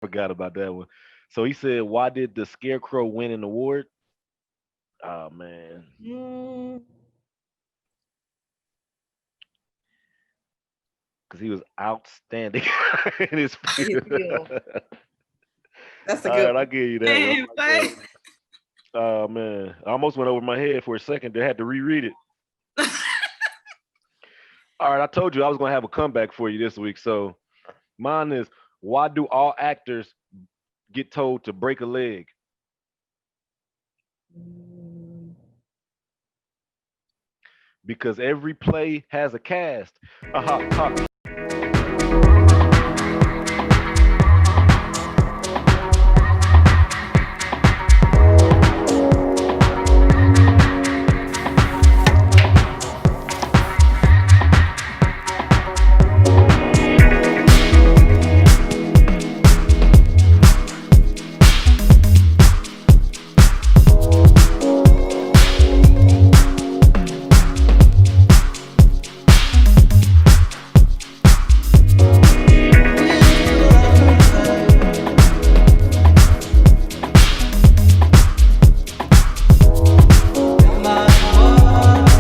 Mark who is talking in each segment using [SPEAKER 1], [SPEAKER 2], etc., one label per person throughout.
[SPEAKER 1] Forgot about that one. So he said, "Why did the Scarecrow win an award?" Oh man,
[SPEAKER 2] Mm,
[SPEAKER 1] because he was outstanding in his
[SPEAKER 2] in his
[SPEAKER 1] field.
[SPEAKER 2] field. That's a
[SPEAKER 1] All
[SPEAKER 2] good
[SPEAKER 1] right, I give you that one. I
[SPEAKER 3] Man,
[SPEAKER 1] like that.
[SPEAKER 3] but
[SPEAKER 1] Oh man, I almost went over my head for a second. They had to reread it. All right, I told you I was gonna have a comeback for you this week. So mine is, why do all actors get told to break a leg?
[SPEAKER 2] one.
[SPEAKER 1] Because every play has a cast. Ha ha.
[SPEAKER 2] Used to love. No matter what.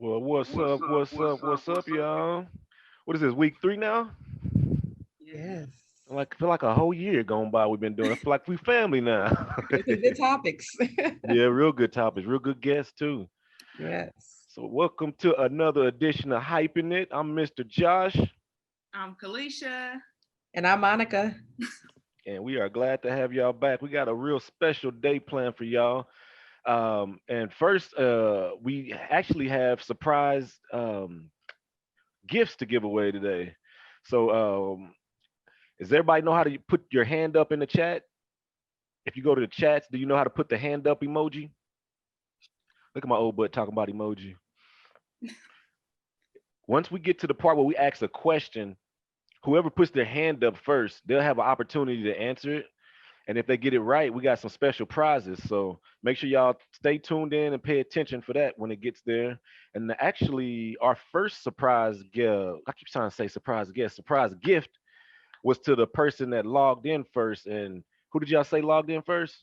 [SPEAKER 1] Well, what's up? What's up? What's up, y'all? What is this? Week 3 now?
[SPEAKER 3] yes.
[SPEAKER 2] Yes.
[SPEAKER 1] Like feel like a whole year gone by. We've been doing. I feel like we family now.
[SPEAKER 2] With some good topics.
[SPEAKER 1] Yeah, real good topics, real good guests too.
[SPEAKER 2] Yes.
[SPEAKER 1] So welcome to another edition of Hyping It. I'm Mr. Josh,
[SPEAKER 3] I'm Kalisha.
[SPEAKER 2] And I'm Monica.
[SPEAKER 1] and we are glad to have y'all back. We got a real special day planned for y'all. And first, we actually have surprise gifts to give away today. So, does everybody know how to put your hand up in the chat? If you go to the chats, do you know how to put the hand up emoji? Look at my old butt talking about emoji. Once we get to the part where we ask a question, whoever puts their hand up first, they'll have an opportunity to answer it. And if they get it right, we got some special prizes. So make sure y'all stay tuned in and pay attention for that when it gets there. And actually, our first surprise gift, I keep trying to say surprise guest, surprise gift was to the person that logged in first. And who did y'all say logged in first?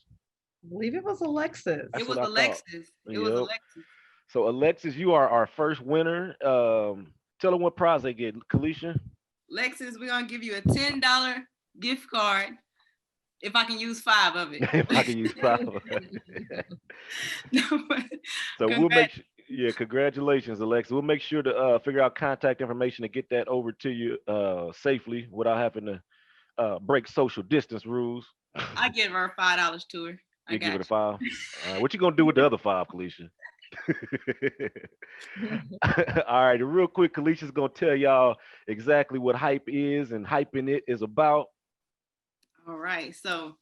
[SPEAKER 2] I believe it was Alexis.
[SPEAKER 3] It
[SPEAKER 1] That's what
[SPEAKER 3] was
[SPEAKER 1] I thought.
[SPEAKER 3] Alexis. It was
[SPEAKER 1] Yep.
[SPEAKER 3] Alexis.
[SPEAKER 1] So Alexis, you are our first winner. Tell them what prize they get, Kalisha.
[SPEAKER 3] Alexis, we're gonna give you a $10 gift card if I can use five of it.
[SPEAKER 1] If I can use five.
[SPEAKER 3] No,
[SPEAKER 1] So we'll make
[SPEAKER 3] congrats.
[SPEAKER 1] sure. Yeah, congratulations, Alexa. We'll make sure to figure out contact information to get that over to you safely without having to break social distance rules.
[SPEAKER 3] I give her $5 to her. I
[SPEAKER 1] You give it
[SPEAKER 3] got
[SPEAKER 1] a five. All right, what you gonna do with the other five, Kalisha? All right, real quick, Kalisha's gonna tell y'all exactly what hype is and hyping it is about.
[SPEAKER 3] you. All right. So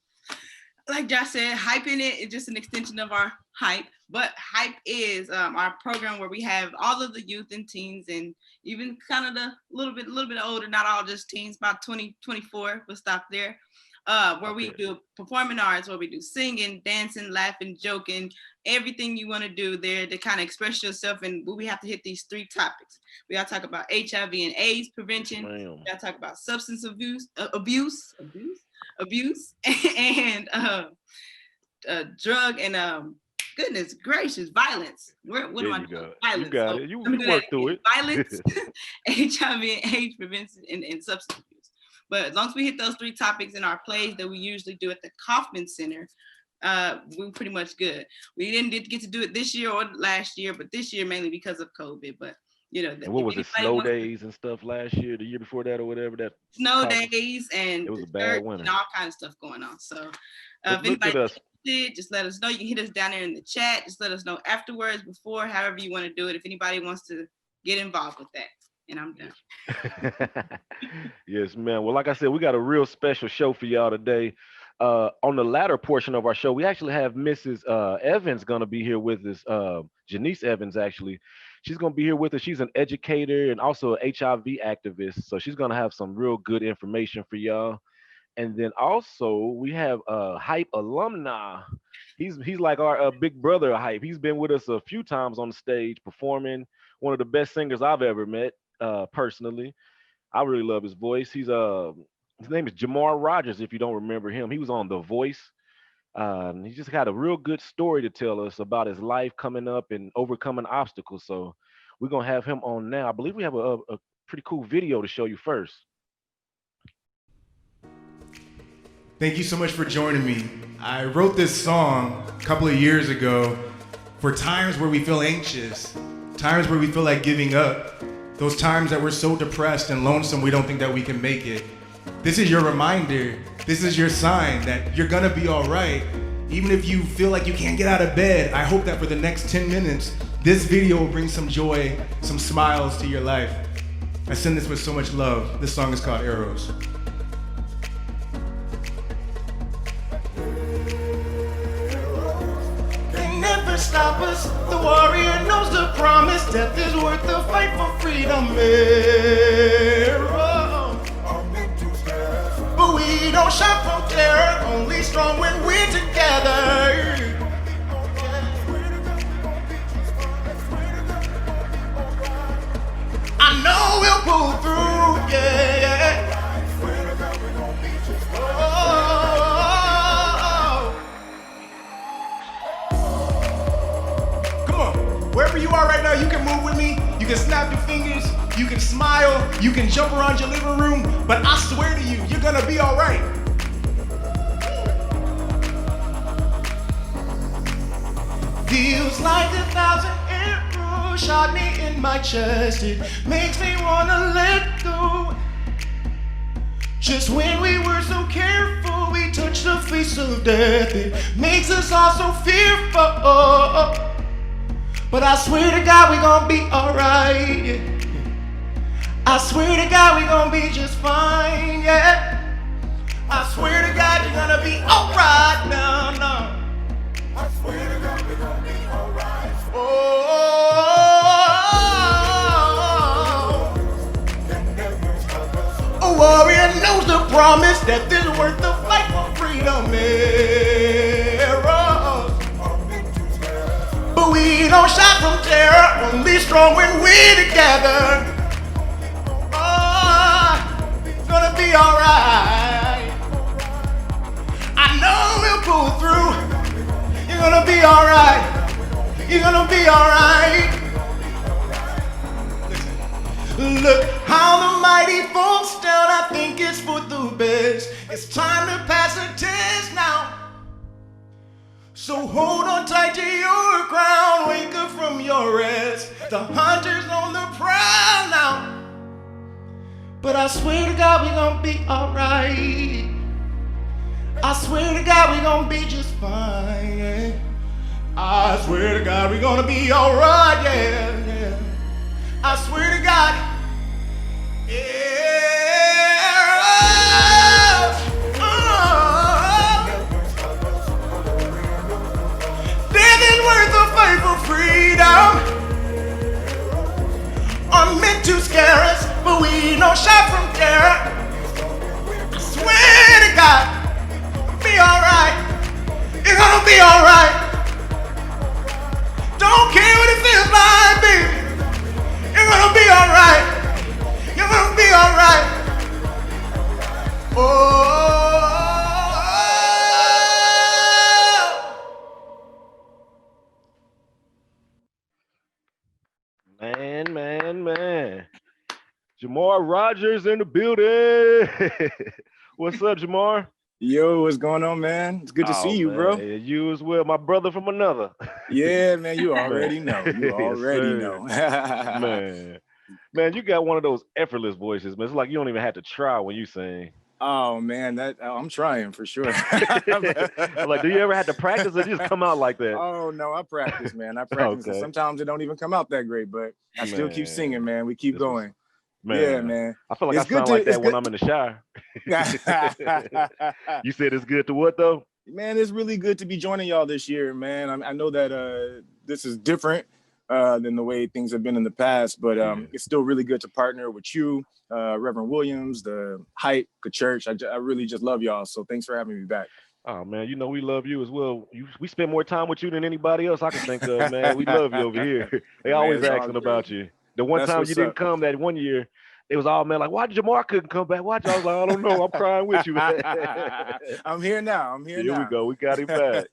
[SPEAKER 3] like Josh said, hyping it is just an extension of our hype. But hype is our program where we have all of the youth and teens and even kind of the little bit older, not all just teens, about 20, 24. We'll stop there. Where we
[SPEAKER 1] Okay.
[SPEAKER 3] do performing arts, where we do singing, dancing, laughing, joking, everything you want to do there to kind of express yourself. And we have to hit these three topics. We got to talk about HIV and AIDS
[SPEAKER 1] Yes,
[SPEAKER 3] prevention.
[SPEAKER 1] ma'am.
[SPEAKER 3] We got to talk about substance abuse, and drug and goodness gracious, violence. What
[SPEAKER 1] There
[SPEAKER 3] am I
[SPEAKER 1] you
[SPEAKER 3] doing?
[SPEAKER 1] go. You
[SPEAKER 3] Violence.
[SPEAKER 1] got
[SPEAKER 3] So
[SPEAKER 1] it. You
[SPEAKER 3] let me
[SPEAKER 1] you
[SPEAKER 3] do that
[SPEAKER 1] work through
[SPEAKER 3] again.
[SPEAKER 1] it.
[SPEAKER 3] Violence, HIV and AIDS prevention, and substance abuse. But as long as we hit those three topics in our plays that we usually do at the Kaufman Center, we're pretty much good. We didn't get to do it this year or last year, but this year mainly because of COVID. But
[SPEAKER 1] And what
[SPEAKER 3] if
[SPEAKER 1] was it?
[SPEAKER 3] anybody
[SPEAKER 1] Snow
[SPEAKER 3] wants to
[SPEAKER 1] days and stuff last year, the year before that, or whatever. That
[SPEAKER 3] snow
[SPEAKER 1] caught.
[SPEAKER 3] days
[SPEAKER 1] It
[SPEAKER 3] and
[SPEAKER 1] was
[SPEAKER 3] the
[SPEAKER 1] a bad
[SPEAKER 3] church and
[SPEAKER 1] winter.
[SPEAKER 3] all kinds of stuff going on. So
[SPEAKER 1] But
[SPEAKER 3] if
[SPEAKER 1] look
[SPEAKER 3] anybody's
[SPEAKER 1] at us.
[SPEAKER 3] interested, just let us know. You can hit us down there in the chat. Just let us know afterwards, before, however you want to do it. If anybody wants to get involved with that. And I'm done.
[SPEAKER 1] Yes. Yes, man. Well, like I said, we got a real special show for y'all today. On the latter portion of our show, we actually have Mrs. Evans gonna be here with us. Janice Evans, actually, she's gonna be here with us. She's an educator and also an HIV activist, so she's gonna have some real good information for y'all. And then also we have Hype alumni. He's like our big brother of Hype. He's been with us a few times on the stage performing. One of the best singers I've ever met personally. I really love his voice. His name is Jamar Rogers. If you don't remember him, he was on The Voice. And he just had a real good story to tell us about his life coming up and overcoming obstacles. So we're gonna have him on now. I believe we have a pretty cool video to show you first.
[SPEAKER 4] Thank you so much for joining me. I wrote this song a couple of years ago for times where we feel anxious, times where we feel like giving up, those times that we're so depressed and lonesome we don't think that we can make it. This is your reminder, this is your sign that you're gonna be all right. Even if you feel like you can't get out of bed, I hope that for the next 10 minutes, this video will bring some joy, some smiles to your life. I send this with so much love. This song is called Arrows. Never stop us. The warrior knows the promise. Death is worth the fight for freedom. Arrow. But we don't shout from terror. Only strong when we're together. I know we'll pull through. Yeah. Wherever you are right now, you can move with me. You can snap your fingers. You can smile. You can jump around your living room. But I swear to you, you're gonna be all right. Feels like 1,000 arrows shot me in my chest. It makes me wanna let go. Just when we were so careful, we touched the face of death. It makes us all so fearful. But I swear to God we gon' be alright, yeah. I swear to God we gon' be just fine, yeah. I swear to God you're gonna be alright, no. I swear to God we're gonna be alright. A warrior knows the promise that this is worth the fight for freedom, arrows. But we don't shout from terror, only strong when we're together. Oh, it's gonna be alright. I know we'll pull through. You're gonna be alright. You're gonna be alright. Look how the mighty falls down. I think it's for the best. It's time to pass the test now. So hold on tight to your ground, wake up from your rest. The hunter's on the prowl now. But I swear to God we gon' be alright. I swear to God we gon' be just fine. I swear to God we gonna be alright, yeah. I swear to God. For freedom are meant to scare us, but we don't shout from terror. I swear to God, be alright. You're gonna be alright. Don't care what it feels like, baby. You're gonna be alright. You're gonna be alright. Oh.
[SPEAKER 1] Man. Jamar Rogers in the building. What's up, Jamar?
[SPEAKER 5] Yo, what's going on, man? It's good to see you,
[SPEAKER 1] man.
[SPEAKER 5] bro.
[SPEAKER 1] Yeah, you as well, my brother from another.
[SPEAKER 5] Yeah, man, you already know. You already
[SPEAKER 1] Yes,
[SPEAKER 5] know.
[SPEAKER 1] Man, you got one of those effortless voices, man. It's like you don't even have to try when you sing.
[SPEAKER 5] Oh man, I'm trying for sure.
[SPEAKER 1] Like, do you ever have to practice or just come out like that?
[SPEAKER 5] Oh no, I practice, man. I practice. Okay. Sometimes it don't even come out that great, but I still keep singing, man. We keep going. Yeah, man.
[SPEAKER 1] I feel like I sound like that when I'm in the shower. You said it's good to what though?
[SPEAKER 5] Man, it's really good to be joining y'all this year, man. I know that this is different than the way things have been in the past, but it's still really good to partner with you, Reverend Williams, the Hype, the church. I really just love y'all. So thanks for having me back.
[SPEAKER 1] Oh man, you know we love you as well. We spend more time with you than anybody else I can think of, man. We love you over here. They always asking about you. The one time you didn't come that one year, It was all man like, why Jamar couldn't come back? Watch, I was like, I don't know, I'm crying with you.
[SPEAKER 5] I'm here now. I'm here
[SPEAKER 1] Here we
[SPEAKER 5] now.
[SPEAKER 1] go, we got him back.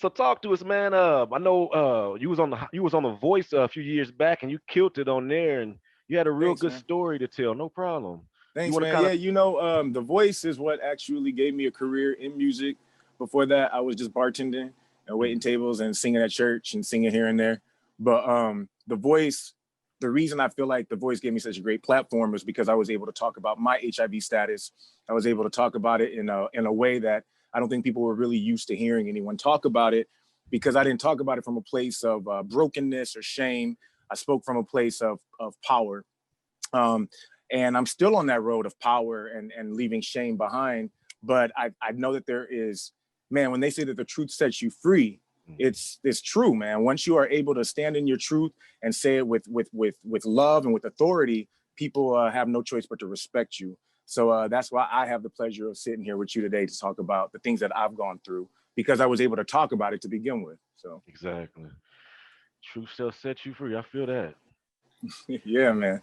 [SPEAKER 1] So talk to us, man. I know you was on the Voice a few years back, and you killed it on there, and you had a real
[SPEAKER 5] Thanks,
[SPEAKER 1] good
[SPEAKER 5] man.
[SPEAKER 1] story to tell. No problem. You
[SPEAKER 5] Thanks,
[SPEAKER 1] want to
[SPEAKER 5] man.
[SPEAKER 1] kind
[SPEAKER 5] Yeah,
[SPEAKER 1] of
[SPEAKER 5] The Voice is what actually gave me a career in music. Before that, I was just bartending and waiting tables and singing at church and singing here and there. But The Voice, the reason I feel like The Voice gave me such a great platform is because I was able to talk about my HIV status. I was able to talk about it in a way that I don't think people were really used to hearing anyone talk about it, because I didn't talk about it from a place of brokenness or shame. I spoke from a place of power. Um, and I'm still on that road of power and leaving shame behind. But I know that there is, man, when they say that the truth sets you free, it's true, man. Once you are able to stand in your truth and say it with love and with authority, people have no choice but to respect you. So that's why I have the pleasure of sitting here with you today to talk about the things that I've gone through, because I was able to talk about it to begin with. So
[SPEAKER 1] exactly. Truth shall set you free. I feel that.
[SPEAKER 5] yeah, man.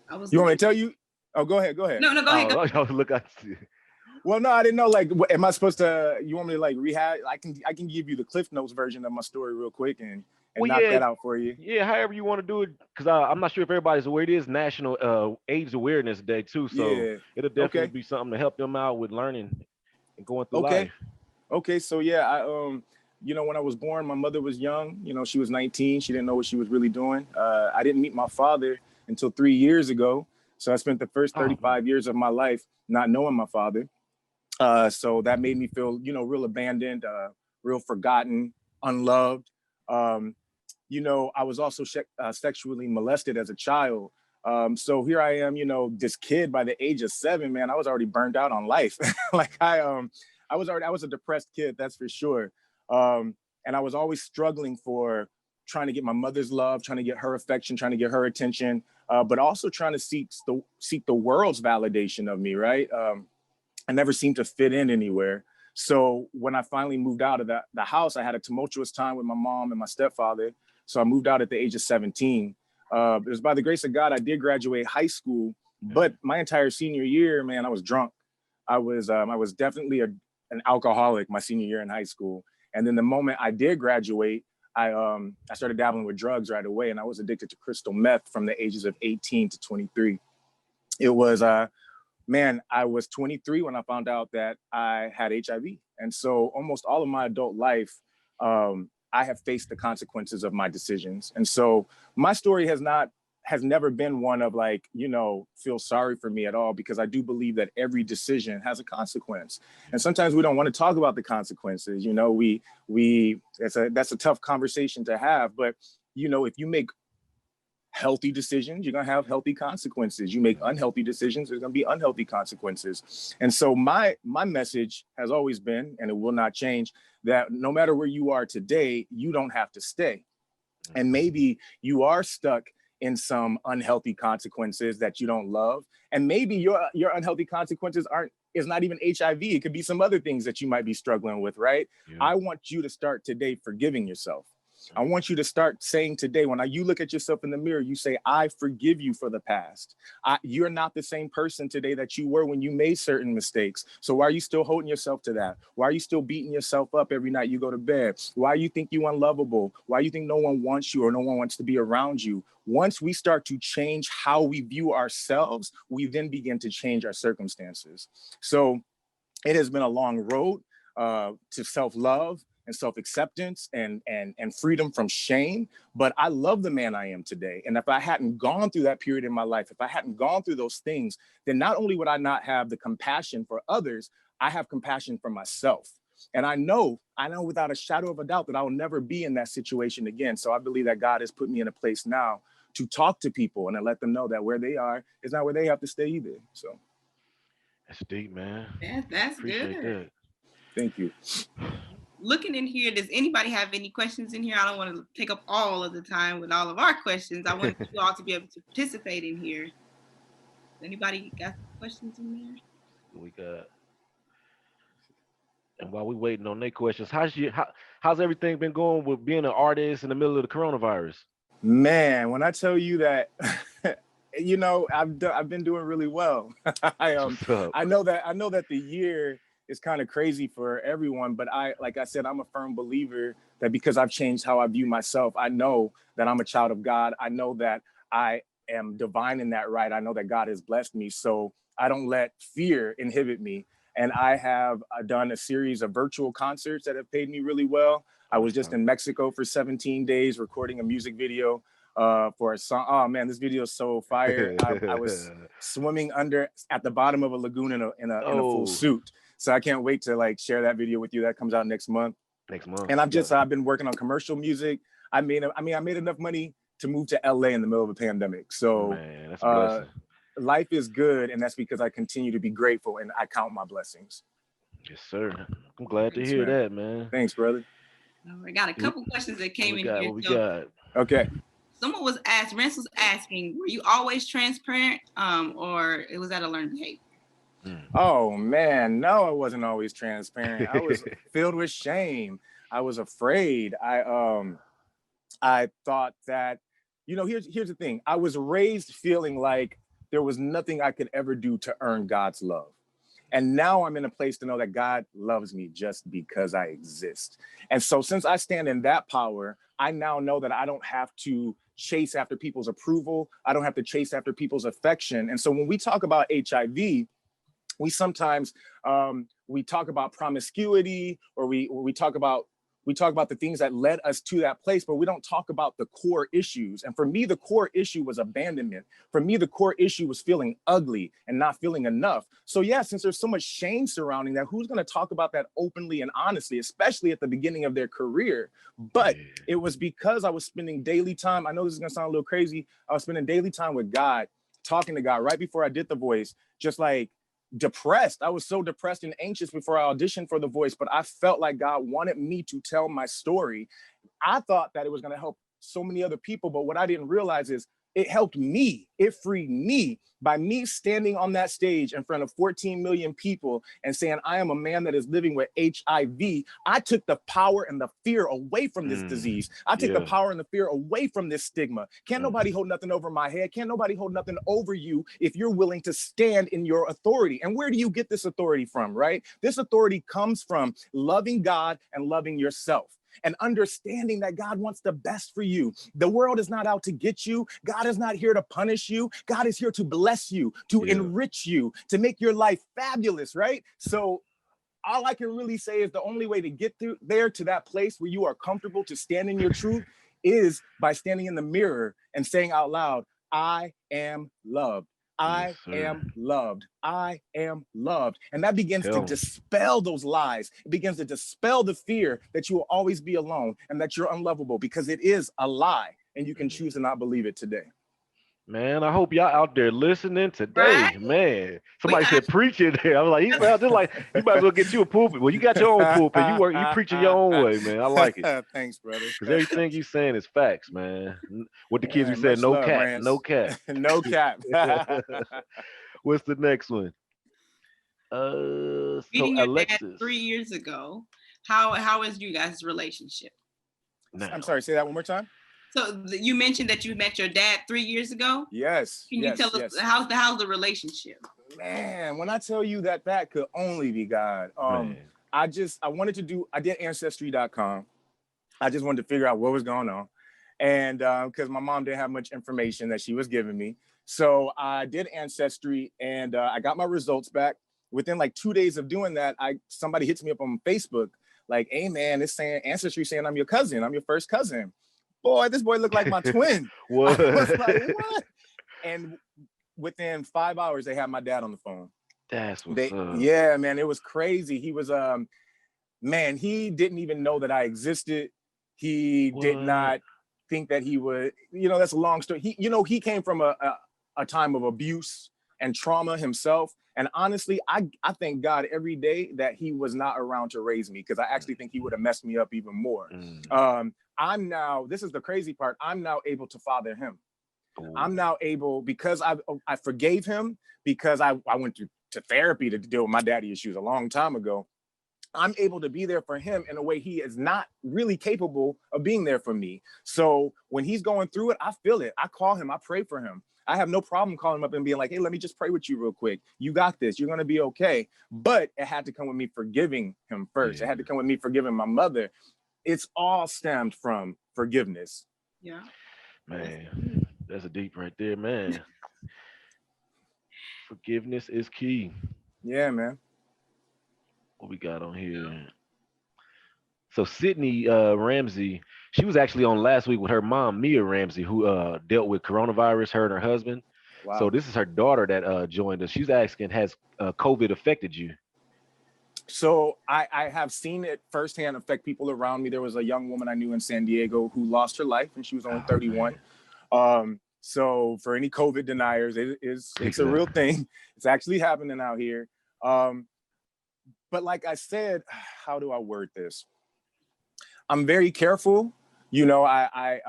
[SPEAKER 3] I was
[SPEAKER 5] You want me
[SPEAKER 3] looking.
[SPEAKER 5] to tell you? Oh, go ahead. Go ahead.
[SPEAKER 3] No, go ahead. Go.
[SPEAKER 1] Oh, look, I see.
[SPEAKER 5] Well, no, I didn't know. Like, am I supposed to? You want me to like rehab? I can give you the Cliff Notes version of my story real quick and
[SPEAKER 1] Well,
[SPEAKER 5] knock
[SPEAKER 1] yeah,
[SPEAKER 5] that out for you.
[SPEAKER 1] yeah. However you want to do it, because I'm not sure if everybody's aware. It is National AIDS Awareness Day too, so
[SPEAKER 5] Yeah.
[SPEAKER 1] it'll definitely
[SPEAKER 5] Okay.
[SPEAKER 1] be something to help them out with learning and going through
[SPEAKER 5] Okay.
[SPEAKER 1] life.
[SPEAKER 5] Okay. So yeah, when I was born, my mother was young. She was 19. She didn't know what she was really doing. I didn't meet my father until 3 years ago. So I spent the first
[SPEAKER 1] Oh man.
[SPEAKER 5] 35 years of my life not knowing my father. So that made me feel, real abandoned, real forgotten, unloved. Um, I was also sexually molested as a child. So here I am, this kid by the age of 7, man, I was already burned out on life. Like I was a depressed kid, that's for sure. And I was always struggling for trying to get my mother's love, trying to get her affection, trying to get her attention, but also trying to seek the world's validation of me, right? I never seemed to fit in anywhere. So when I finally moved out of the house, I had a tumultuous time with my mom and my stepfather. So I moved out at the age of 17. It was by the grace of God, I did graduate high school, but my entire senior year, man, I was drunk. I was definitely an alcoholic my senior year in high school. And then the moment I did graduate, I started dabbling with drugs right away, and I was addicted to crystal meth from the ages of 18 to 23. It was man, I was 23 when I found out that I had HIV. And so almost all of my adult life, I have faced the consequences of my decisions. And so my story has never been one of like, feel sorry for me at all, because I do believe that every decision has a consequence. And sometimes we don't want to talk about the consequences. That's a tough conversation to have. But, if you make healthy decisions, you're going to have healthy consequences. You make unhealthy decisions, there's going to be unhealthy consequences. And so my message has always been, and it will not change, that no matter where you are today, you don't have to stay. And maybe you are stuck in some unhealthy consequences that you don't love. And maybe your unhealthy consequences is not even HIV. It could be some other things that you might be struggling with, right?
[SPEAKER 1] Yeah.
[SPEAKER 5] I want you to start today forgiving yourself. I want you to start saying today, when you look at yourself in the mirror, you say, I forgive you for the past. You're not the same person today that you were when you made certain mistakes. So why are you still holding yourself to that? Why are you still beating yourself up every night you go to bed? Why you think you unlovable? Why you think no one wants you or no one wants to be around you? Once we start to change how we view ourselves, we then begin to change our circumstances. So it has been a long road to self-love and self-acceptance and freedom from shame. But I love the man I am today. And if I hadn't gone through that period in my life, if I hadn't gone through those things, then not only would I not have the compassion for others, I have compassion for myself. And I know without a shadow of a doubt that I will never be in that situation again. So I believe that God has put me in a place now to talk to people and to let them know that where they are is not where they have to stay either. So
[SPEAKER 1] That's deep, man.
[SPEAKER 3] That's
[SPEAKER 1] Appreciate
[SPEAKER 3] good.
[SPEAKER 5] thank you.
[SPEAKER 3] Looking in here, does anybody have any questions in here? I don't want to take up all of the time with all of our questions. I want you all to be able to participate in here. Anybody got questions in there?
[SPEAKER 1] We got. And while we waiting on their questions, how's everything been going with being an artist in the middle of the coronavirus?
[SPEAKER 5] Man, when I tell you that You know, I've been doing really well.
[SPEAKER 1] What's up?
[SPEAKER 5] I know that the year is kind of crazy for everyone, but like I said, I'm a firm believer that because I've changed how I view myself, I know that I'm a child of God. I know that I am divine in that right. I know that God has blessed me. So I don't let fear inhibit me. And I have done a series of virtual concerts that have paid me really well. I was just in Mexico for 17 days recording a music video for a song. Oh man, this video is so fire. I was swimming at the bottom of a lagoon in a full
[SPEAKER 1] Oh,
[SPEAKER 5] suit. So I can't wait to like share that video with you. That comes out next month.
[SPEAKER 1] next month.
[SPEAKER 5] And I've been working on commercial music. I made enough money to move to LA in the middle of a pandemic. So
[SPEAKER 1] Man, that's a blessing.
[SPEAKER 5] life is good, and that's because I continue to be grateful and I count my blessings.
[SPEAKER 1] Yes, sir. I'm glad to
[SPEAKER 5] Thanks,
[SPEAKER 1] hear
[SPEAKER 5] man.
[SPEAKER 1] that, man.
[SPEAKER 5] Thanks, brother.
[SPEAKER 3] I got a couple questions that
[SPEAKER 1] What
[SPEAKER 3] came
[SPEAKER 1] we
[SPEAKER 3] in
[SPEAKER 1] got?
[SPEAKER 3] here.
[SPEAKER 1] What we
[SPEAKER 3] So
[SPEAKER 1] got?
[SPEAKER 5] Okay.
[SPEAKER 3] someone was asked, Rance was asking, were you always transparent, or it was that a learned behavior?
[SPEAKER 5] Oh man, no, I wasn't always transparent. I was filled with shame. I was afraid. I thought that, here's the thing. I was raised feeling like there was nothing I could ever do to earn God's love. And now I'm in a place to know that God loves me just because I exist. And so since I stand in that power, I now know that I don't have to chase after people's approval. I don't have to chase after people's affection. And so when we talk about HIV, we sometimes we talk about promiscuity, or we talk about the things that led us to that place, but we don't talk about the core issues. And for me, the core issue was abandonment. For me, the core issue was feeling ugly and not feeling enough. So yeah, since there's so much shame surrounding that, who's going to talk about that openly and honestly, especially at the beginning of their career? But it was because I was spending daily time. I know this is going to sound a little crazy. I was spending daily time with God, talking to God right before I did The Voice, just like depressed. I was so depressed and anxious before I auditioned for The Voice, but I felt like God wanted me to tell my story. I thought that it was going to help so many other people, but what I didn't realize is it helped me. It freed me by me standing on that stage in front of 14 million people and saying, I am a man that is living with HIV. I took the power and the fear away from this disease. I took the power and the fear away from this stigma. Can't nobody hold nothing over my head. Can't nobody hold nothing over you if you're willing to stand in your authority. And where do you get this authority from, right? This authority comes from loving God and loving yourself, and understanding that God wants the best for you. The world is not out to get you. God is not here to punish you. God is here to bless you, to enrich you, to make your life fabulous, right? So all I can really say is the only way to get through there to that place where you are comfortable to stand in your truth is by standing in the mirror and saying out loud, I am loved. I am loved. I am loved. And that begins to dispel those lies. It begins to dispel the fear that you will always be alone and that you're unlovable, because it is a lie and you can choose to not believe it today.
[SPEAKER 1] Man, I hope y'all out there listening today.
[SPEAKER 3] Right?
[SPEAKER 1] Man, somebody said preaching there. I was like, he sounds just like you might as well get you a pulpit. Well, you got your own pulpit. You preaching your own way, man. I like it.
[SPEAKER 5] Thanks, brother.
[SPEAKER 1] Because everything you saying is facts, man. What the kids be saying,
[SPEAKER 5] much
[SPEAKER 1] no
[SPEAKER 5] love,
[SPEAKER 1] cap,
[SPEAKER 5] Rance.
[SPEAKER 1] no cap.
[SPEAKER 5] No cap.
[SPEAKER 1] What's the next one? So
[SPEAKER 3] Meeting your dad
[SPEAKER 1] Alexis.
[SPEAKER 3] 3 years ago, how is you guys' relationship?
[SPEAKER 1] Now,
[SPEAKER 5] I'm sorry, say that one more time.
[SPEAKER 3] So you mentioned that you met your dad 3 years ago.
[SPEAKER 5] Yes.
[SPEAKER 3] Can you tell us how's the relationship?
[SPEAKER 5] Man, when I tell you that could only be God. I did ancestry.com. I just wanted to figure out what was going on. And because my mom didn't have much information that she was giving me. So I did Ancestry, and I got my results back. Within like 2 days of doing that, somebody hits me up on Facebook, like, hey man, it's saying Ancestry saying I'm your cousin. I'm your first cousin. Boy, this boy looked like my twin.
[SPEAKER 1] what?
[SPEAKER 5] I was like, what? And within 5 hours, they had my dad on the phone.
[SPEAKER 1] That's what's up.
[SPEAKER 5] Yeah, man, it was crazy. He was, man, he didn't even know that I existed. He did not think that he would, that's a long story. He came from a time of abuse and trauma himself. And honestly, I thank God every day that he was not around to raise me, because I actually think he would have messed me up even more. I'm now, this is the crazy part, I'm now able to father him. Ooh. I'm now able, because I forgave him, because I went to therapy to deal with my daddy issues a long time ago. I'm able to be there for him in a way he is not really capable of being there for me. So when he's going through it, I feel it. I call him, I pray for him. I have no problem calling him up and being like, hey, let me just pray with you real quick. You got this. You're going to be okay. But it had to come with me forgiving him first. It had to come with me forgiving my mother. It's all stemmed from forgiveness.
[SPEAKER 3] Yeah.
[SPEAKER 1] Man, that's a deep right there, man. Forgiveness is key.
[SPEAKER 5] Yeah, man.
[SPEAKER 1] What we got on here? So Sydney Ramsey, she was actually on last week with her mom, Mia Ramsey, who dealt with coronavirus, her and her husband.
[SPEAKER 5] Wow.
[SPEAKER 1] So this is her daughter that joined us. She's asking, has COVID affected you?
[SPEAKER 5] So I have seen it firsthand affect people around me. There was a young woman I knew in San Diego who lost her life, and she was only 31. So for any COVID deniers, it's a real thing. It's actually happening out here. But like I said, how do I word this? I'm very careful. You know, I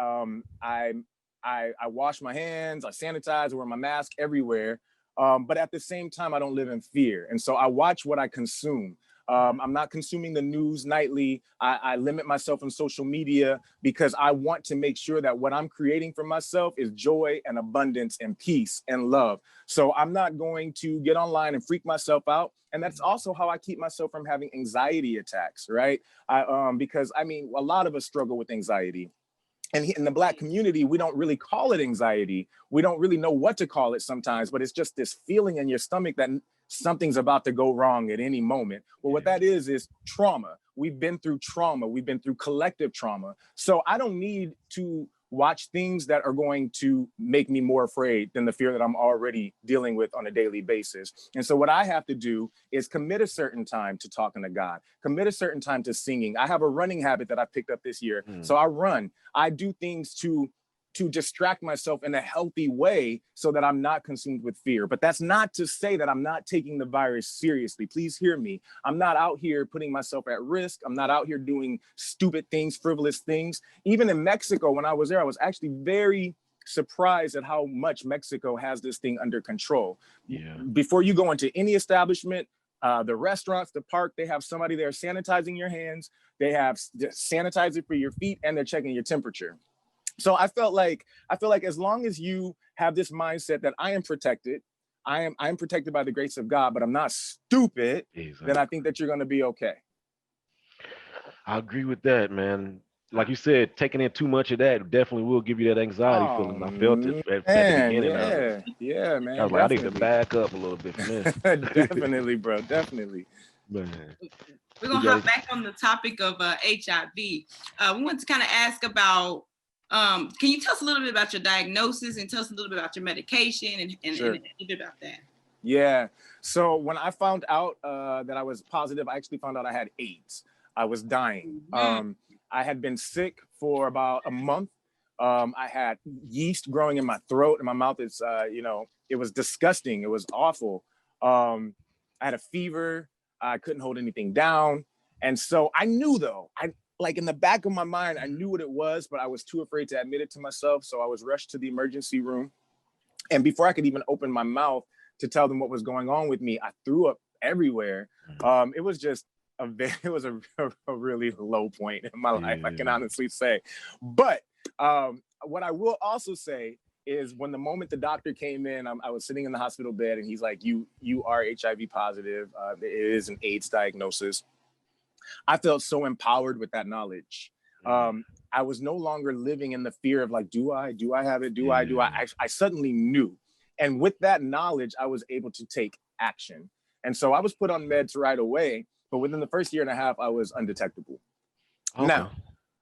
[SPEAKER 5] wash my hands, I sanitize, I wear my mask everywhere. But at the same time, I don't live in fear. And so I watch what I consume. I'm not consuming the news nightly. I limit myself on social media because I want to make sure that what I'm creating for myself is joy and abundance and peace and love. So I'm not going to get online and freak myself out. And that's also how I keep myself from having anxiety attacks, right? Because I mean, a lot of us struggle with anxiety. And in the Black community, we don't really call it anxiety. We don't really know what to call it sometimes, but it's just this feeling in your stomach that something's about to go wrong at any moment. Well, what that is trauma. We've been through trauma. We've been through collective trauma. So I don't need to watch things that are going to make me more afraid than the fear that I'm already dealing with on a daily basis. And so what I have to do is commit a certain time to talking to God, commit a certain time to singing. I have a running habit that I picked up this year. So I run. I do things to distract myself in a healthy way so that I'm not consumed with fear. But that's not to say that I'm not taking the virus seriously. Please hear me. I'm not out here putting myself at risk. I'm not out here doing stupid things, frivolous things. Even in Mexico, when I was there, I was actually very surprised at how much Mexico has this thing under control. Before you go into any establishment, the restaurants, the park, they have somebody there sanitizing your hands. They have sanitizer for your feet, and they're checking your temperature. So I feel like as long as you have this mindset that I am protected, I am protected by the grace of God, but I'm not stupid, then I think that you're going to be okay.
[SPEAKER 1] I agree with that, man. Like you said, taking in too much of that definitely will give you that anxiety feeling. I felt it at the beginning.
[SPEAKER 5] Yeah, man.
[SPEAKER 1] I was like, I need to back up a little bit from this.
[SPEAKER 5] Definitely, bro. Definitely.
[SPEAKER 1] Man.
[SPEAKER 3] We're going to hop back on the topic of HIV. We want to kind of ask about, can you tell us a little bit about your diagnosis and tell us a little bit about your medication and
[SPEAKER 5] Sure.
[SPEAKER 3] a little bit about that?
[SPEAKER 5] Yeah. So when I found out that I was positive, I actually found out I had AIDS. I was dying. I had been sick for about a month. I had yeast growing in my throat and my mouth. It's, it was disgusting. It was awful. I had a fever. I couldn't hold anything down. And so I knew though, like in the back of my mind, I knew what it was, but I was too afraid to admit it to myself. So I was rushed to the emergency room. And before I could even open my mouth to tell them what was going on with me, I threw up everywhere. It was just a really low point in my life, I can honestly say. But what I will also say is when the moment the doctor came in, I was sitting in the hospital bed and he's like, you are HIV positive. It is an AIDS diagnosis. I felt so empowered with that knowledge. I was no longer living in the fear of like, do I have it? Do I? I suddenly knew. And with that knowledge, I was able to take action. And so I was put on meds right away, but within the first year and a half, I was undetectable. Okay. Now,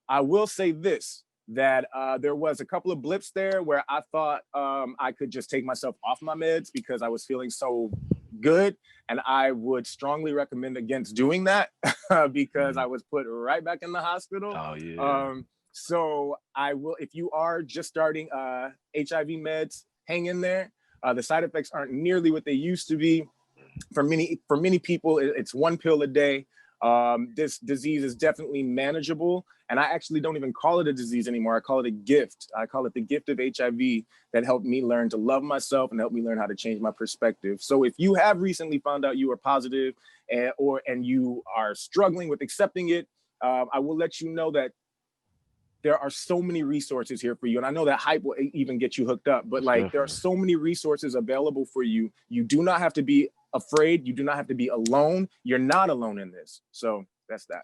[SPEAKER 5] I will say this, that there was a couple of blips there where I thought I could just take myself off my meds because I was feeling so good. And I would strongly recommend against doing that because I was put right back in the hospital. So I will, if you are just starting HIV meds, hang in there. The side effects aren't nearly what they used to be. For many people, it's one pill a day. This disease is definitely manageable. And I actually don't even call it a disease anymore. I call it a gift. I call it the gift of HIV that helped me learn to love myself and helped me learn how to change my perspective. So if you have recently found out you are positive and you are struggling with accepting it, I will let you know that there are so many resources here for you. And I know that hype will even get you hooked up, but like there are so many resources available for you. You do not have to be afraid. You do not have to be alone. You're not alone in this. So that's that.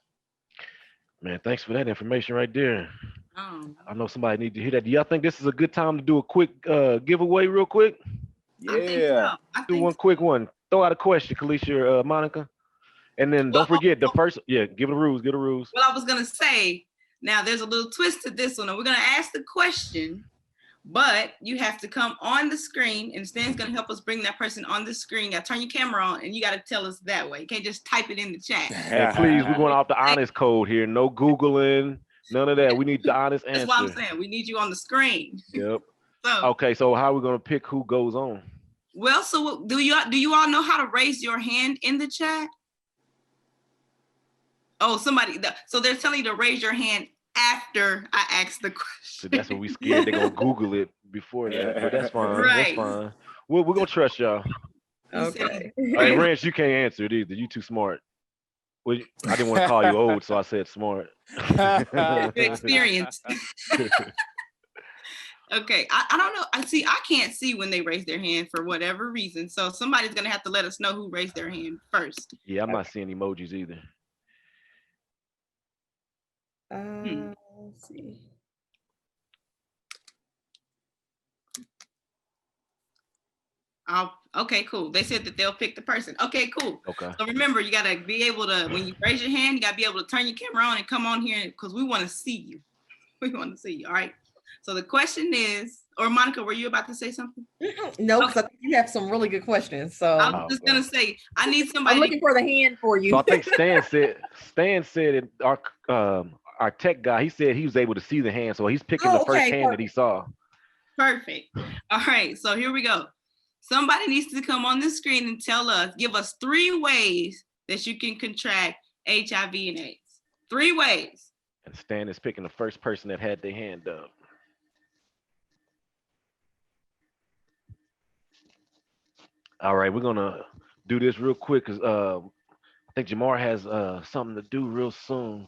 [SPEAKER 1] Man, thanks for that information right there.
[SPEAKER 3] Oh.
[SPEAKER 1] I know somebody need to hear that. Do y'all think this is a good time to do a quick giveaway real quick?
[SPEAKER 3] I think so.
[SPEAKER 1] Do one quick one. Throw out a question, Kalisha, Monica. And then don't forget the first, give the rules,
[SPEAKER 3] Well, I was gonna say, now there's a little twist to this one. We're gonna ask the question, but you have to come on the screen, and Stan's gonna help us bring that person on the screen. You gotta turn your camera on, and you gotta tell us that way. You can't just type it in the chat.
[SPEAKER 1] And please, we're going off the honest code here. No Googling, none of that. We need the honest answer.
[SPEAKER 3] That's what I'm saying. We need you on the screen.
[SPEAKER 1] Yep.
[SPEAKER 3] So
[SPEAKER 1] okay, so how are we gonna pick who goes on?
[SPEAKER 3] well, so do you all know how to raise your hand in the chat? Oh, so they're telling you to raise your hand after I ask the question.
[SPEAKER 1] So that's what we scared they're gonna Google it before that, but that's fine.
[SPEAKER 3] Right.
[SPEAKER 1] That's fine. We're gonna trust y'all.
[SPEAKER 2] Okay.
[SPEAKER 1] Hey, Ranch, you can't answer it either. You too smart. Well, I didn't want to call you old, so I said smart.
[SPEAKER 3] Good experience. Okay, I don't know. I can't see when they raise their hand for whatever reason. So somebody's gonna have to let us know who raised their hand first.
[SPEAKER 1] Yeah, I'm not seeing emojis either.
[SPEAKER 2] Let's see.
[SPEAKER 3] Okay, cool. They said that they'll pick the person. Okay, cool.
[SPEAKER 1] Okay.
[SPEAKER 3] So remember, you gotta be able to, when you raise your hand, you gotta be able to turn your camera on and come on here because we want to see you. We want to see you. All right. So the question is, or Monica, were you about to say something?
[SPEAKER 2] No, because I think you have some really good questions. So
[SPEAKER 3] I was just gonna say, I need somebody.
[SPEAKER 2] I'm looking for the hand for you.
[SPEAKER 1] So I think Stan said it, our tech guy, he said he was able to see the hand, so he's picking the first hand that he saw.
[SPEAKER 3] Perfect. All right, so here we go. Somebody needs to come on the screen and give us 3 ways that you can contract HIV and AIDS. 3 ways.
[SPEAKER 1] And Stan is picking the first person that had their hand up. All right, we're gonna do this real quick because I think Jamar has something to do real soon.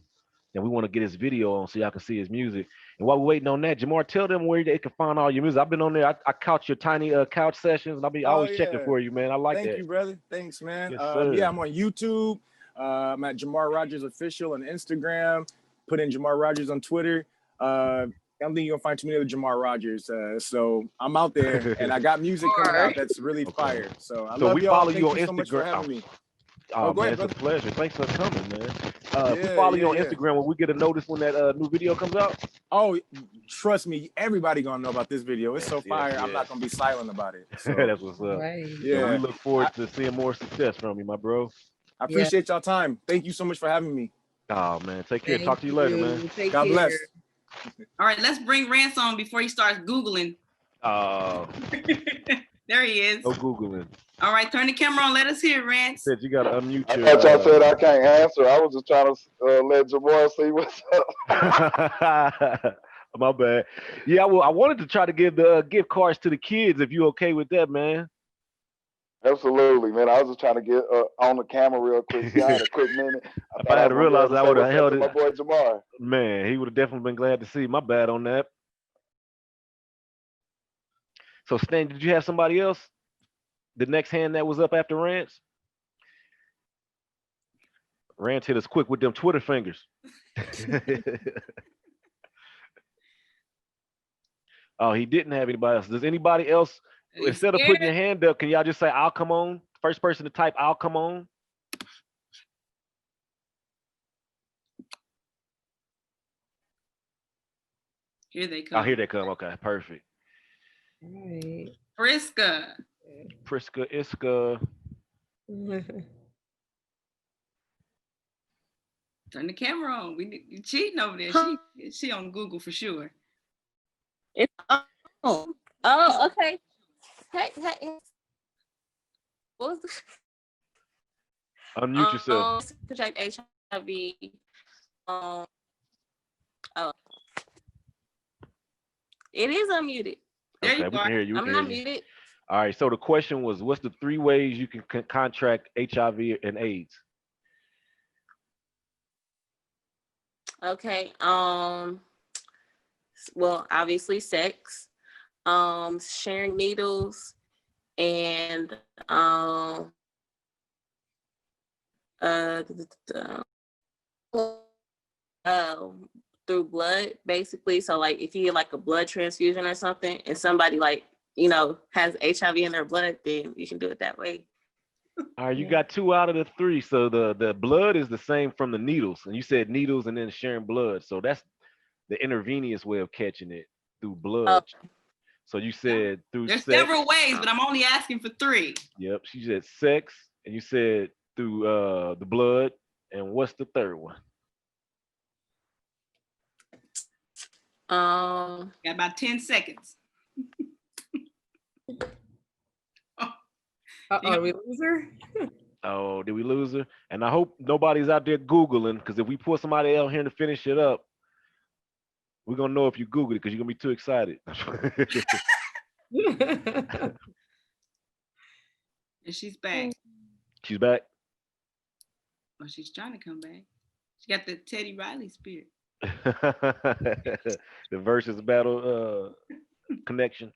[SPEAKER 1] And we want to get his video on so y'all can see his music. And while we're waiting on that, Jamar, tell them where they can find all your music. I've been on there. I couch your tiny couch sessions, and I'll be always checking for you, man. I like that.
[SPEAKER 5] Thank you, brother. Thanks, man.
[SPEAKER 1] Yes,
[SPEAKER 5] yeah, I'm on YouTube. I'm at Jamar Rogers Official on Instagram. Put in Jamar Rogers on Twitter. I don't think you're gonna find too many other Jamar Rogers. So I'm out there, and I got music coming out that's really fire. So I love
[SPEAKER 1] we
[SPEAKER 5] y'all.
[SPEAKER 1] follow
[SPEAKER 5] Thank
[SPEAKER 1] you on
[SPEAKER 5] so much for
[SPEAKER 1] Instagram.
[SPEAKER 5] having me.
[SPEAKER 1] Oh,
[SPEAKER 5] go
[SPEAKER 1] man,
[SPEAKER 5] ahead,
[SPEAKER 1] it's a
[SPEAKER 5] brother.
[SPEAKER 1] pleasure. Thanks for coming, man. We follow you on Instagram. Will we get a notice when that new video comes out?
[SPEAKER 5] Oh, trust me, everybody gonna know about this video. It's so fire.
[SPEAKER 1] yes.
[SPEAKER 5] I'm not gonna be silent about it. So,
[SPEAKER 1] That's what's up.
[SPEAKER 2] Right.
[SPEAKER 5] yeah,
[SPEAKER 1] So we look forward to seeing more success from you, my bro.
[SPEAKER 5] I appreciate y'all time. Thank you so much for having me.
[SPEAKER 1] Oh, man. Take care. Talk to you later, man.
[SPEAKER 5] God bless.
[SPEAKER 3] All right, let's bring Rance on before he starts Googling. There he is.
[SPEAKER 1] No Googling.
[SPEAKER 3] All right, turn the camera on. Let us hear, Rance.
[SPEAKER 1] Said you got to unmute
[SPEAKER 6] I
[SPEAKER 1] your.
[SPEAKER 6] thought y'all said I can't answer. I was just trying to let Jamar see what's up.
[SPEAKER 1] My bad. Yeah, well, I wanted to try to give the gift cards to the kids. If you okay with that, man?
[SPEAKER 6] Absolutely, man. I was just trying to get on the camera real quick. See, I had a quick minute.
[SPEAKER 1] If I had realized I would have held it.
[SPEAKER 6] My boy Jamar.
[SPEAKER 1] Man, he would have definitely been glad to see. My bad on that. So, Stan, did you have somebody else? The next hand that was up after Rance? Rance hit us quick with them Twitter fingers. Oh, he didn't have anybody else. Does anybody else, instead of putting your hand up, can y'all just say, I'll come on? First person to type, I'll come on.
[SPEAKER 3] Here they come.
[SPEAKER 1] Oh, here they come. Okay, perfect.
[SPEAKER 2] Right.
[SPEAKER 3] Priska.
[SPEAKER 1] Priska, Iska.
[SPEAKER 3] Turn the camera on. You cheating over there. She on Google for sure.
[SPEAKER 7] Oh, okay. Hey. What was the
[SPEAKER 1] Unmute yourself.
[SPEAKER 7] Project HIV. It is unmuted.
[SPEAKER 3] There
[SPEAKER 1] Okay,
[SPEAKER 3] you
[SPEAKER 1] we
[SPEAKER 3] are.
[SPEAKER 1] can hear you.
[SPEAKER 7] I'm not muted.
[SPEAKER 1] All right, so the question was, what's the 3 ways you can contract HIV and AIDS?
[SPEAKER 7] Okay. well, obviously sex, sharing needles, and uh, uh, through blood, basically. So like if you get like a blood transfusion or something and somebody like, has HIV in their blood, then you can do it that way.
[SPEAKER 1] All right, you got 2 out of the 3. So the blood is the same from the needles, and you said needles and then sharing blood. So that's the intravenous way of catching it through blood.
[SPEAKER 7] Oh,
[SPEAKER 1] So you said through
[SPEAKER 3] There's
[SPEAKER 1] sex.
[SPEAKER 3] several ways, but I'm only asking for 3.
[SPEAKER 1] Yep, she said sex, and you said through the blood. And what's the third one?
[SPEAKER 7] um,
[SPEAKER 3] Got about 10 seconds.
[SPEAKER 2] Uh-oh, we lose her?
[SPEAKER 1] Oh, did we lose her? And I hope nobody's out there Googling, because if we put somebody out here to finish it up, we're going to know if you Googled it, because you're going to be too excited.
[SPEAKER 3] And she's back.
[SPEAKER 1] She's back?
[SPEAKER 3] Oh, she's trying to come back. She got the Teddy Riley spirit.
[SPEAKER 1] The versus battle connection.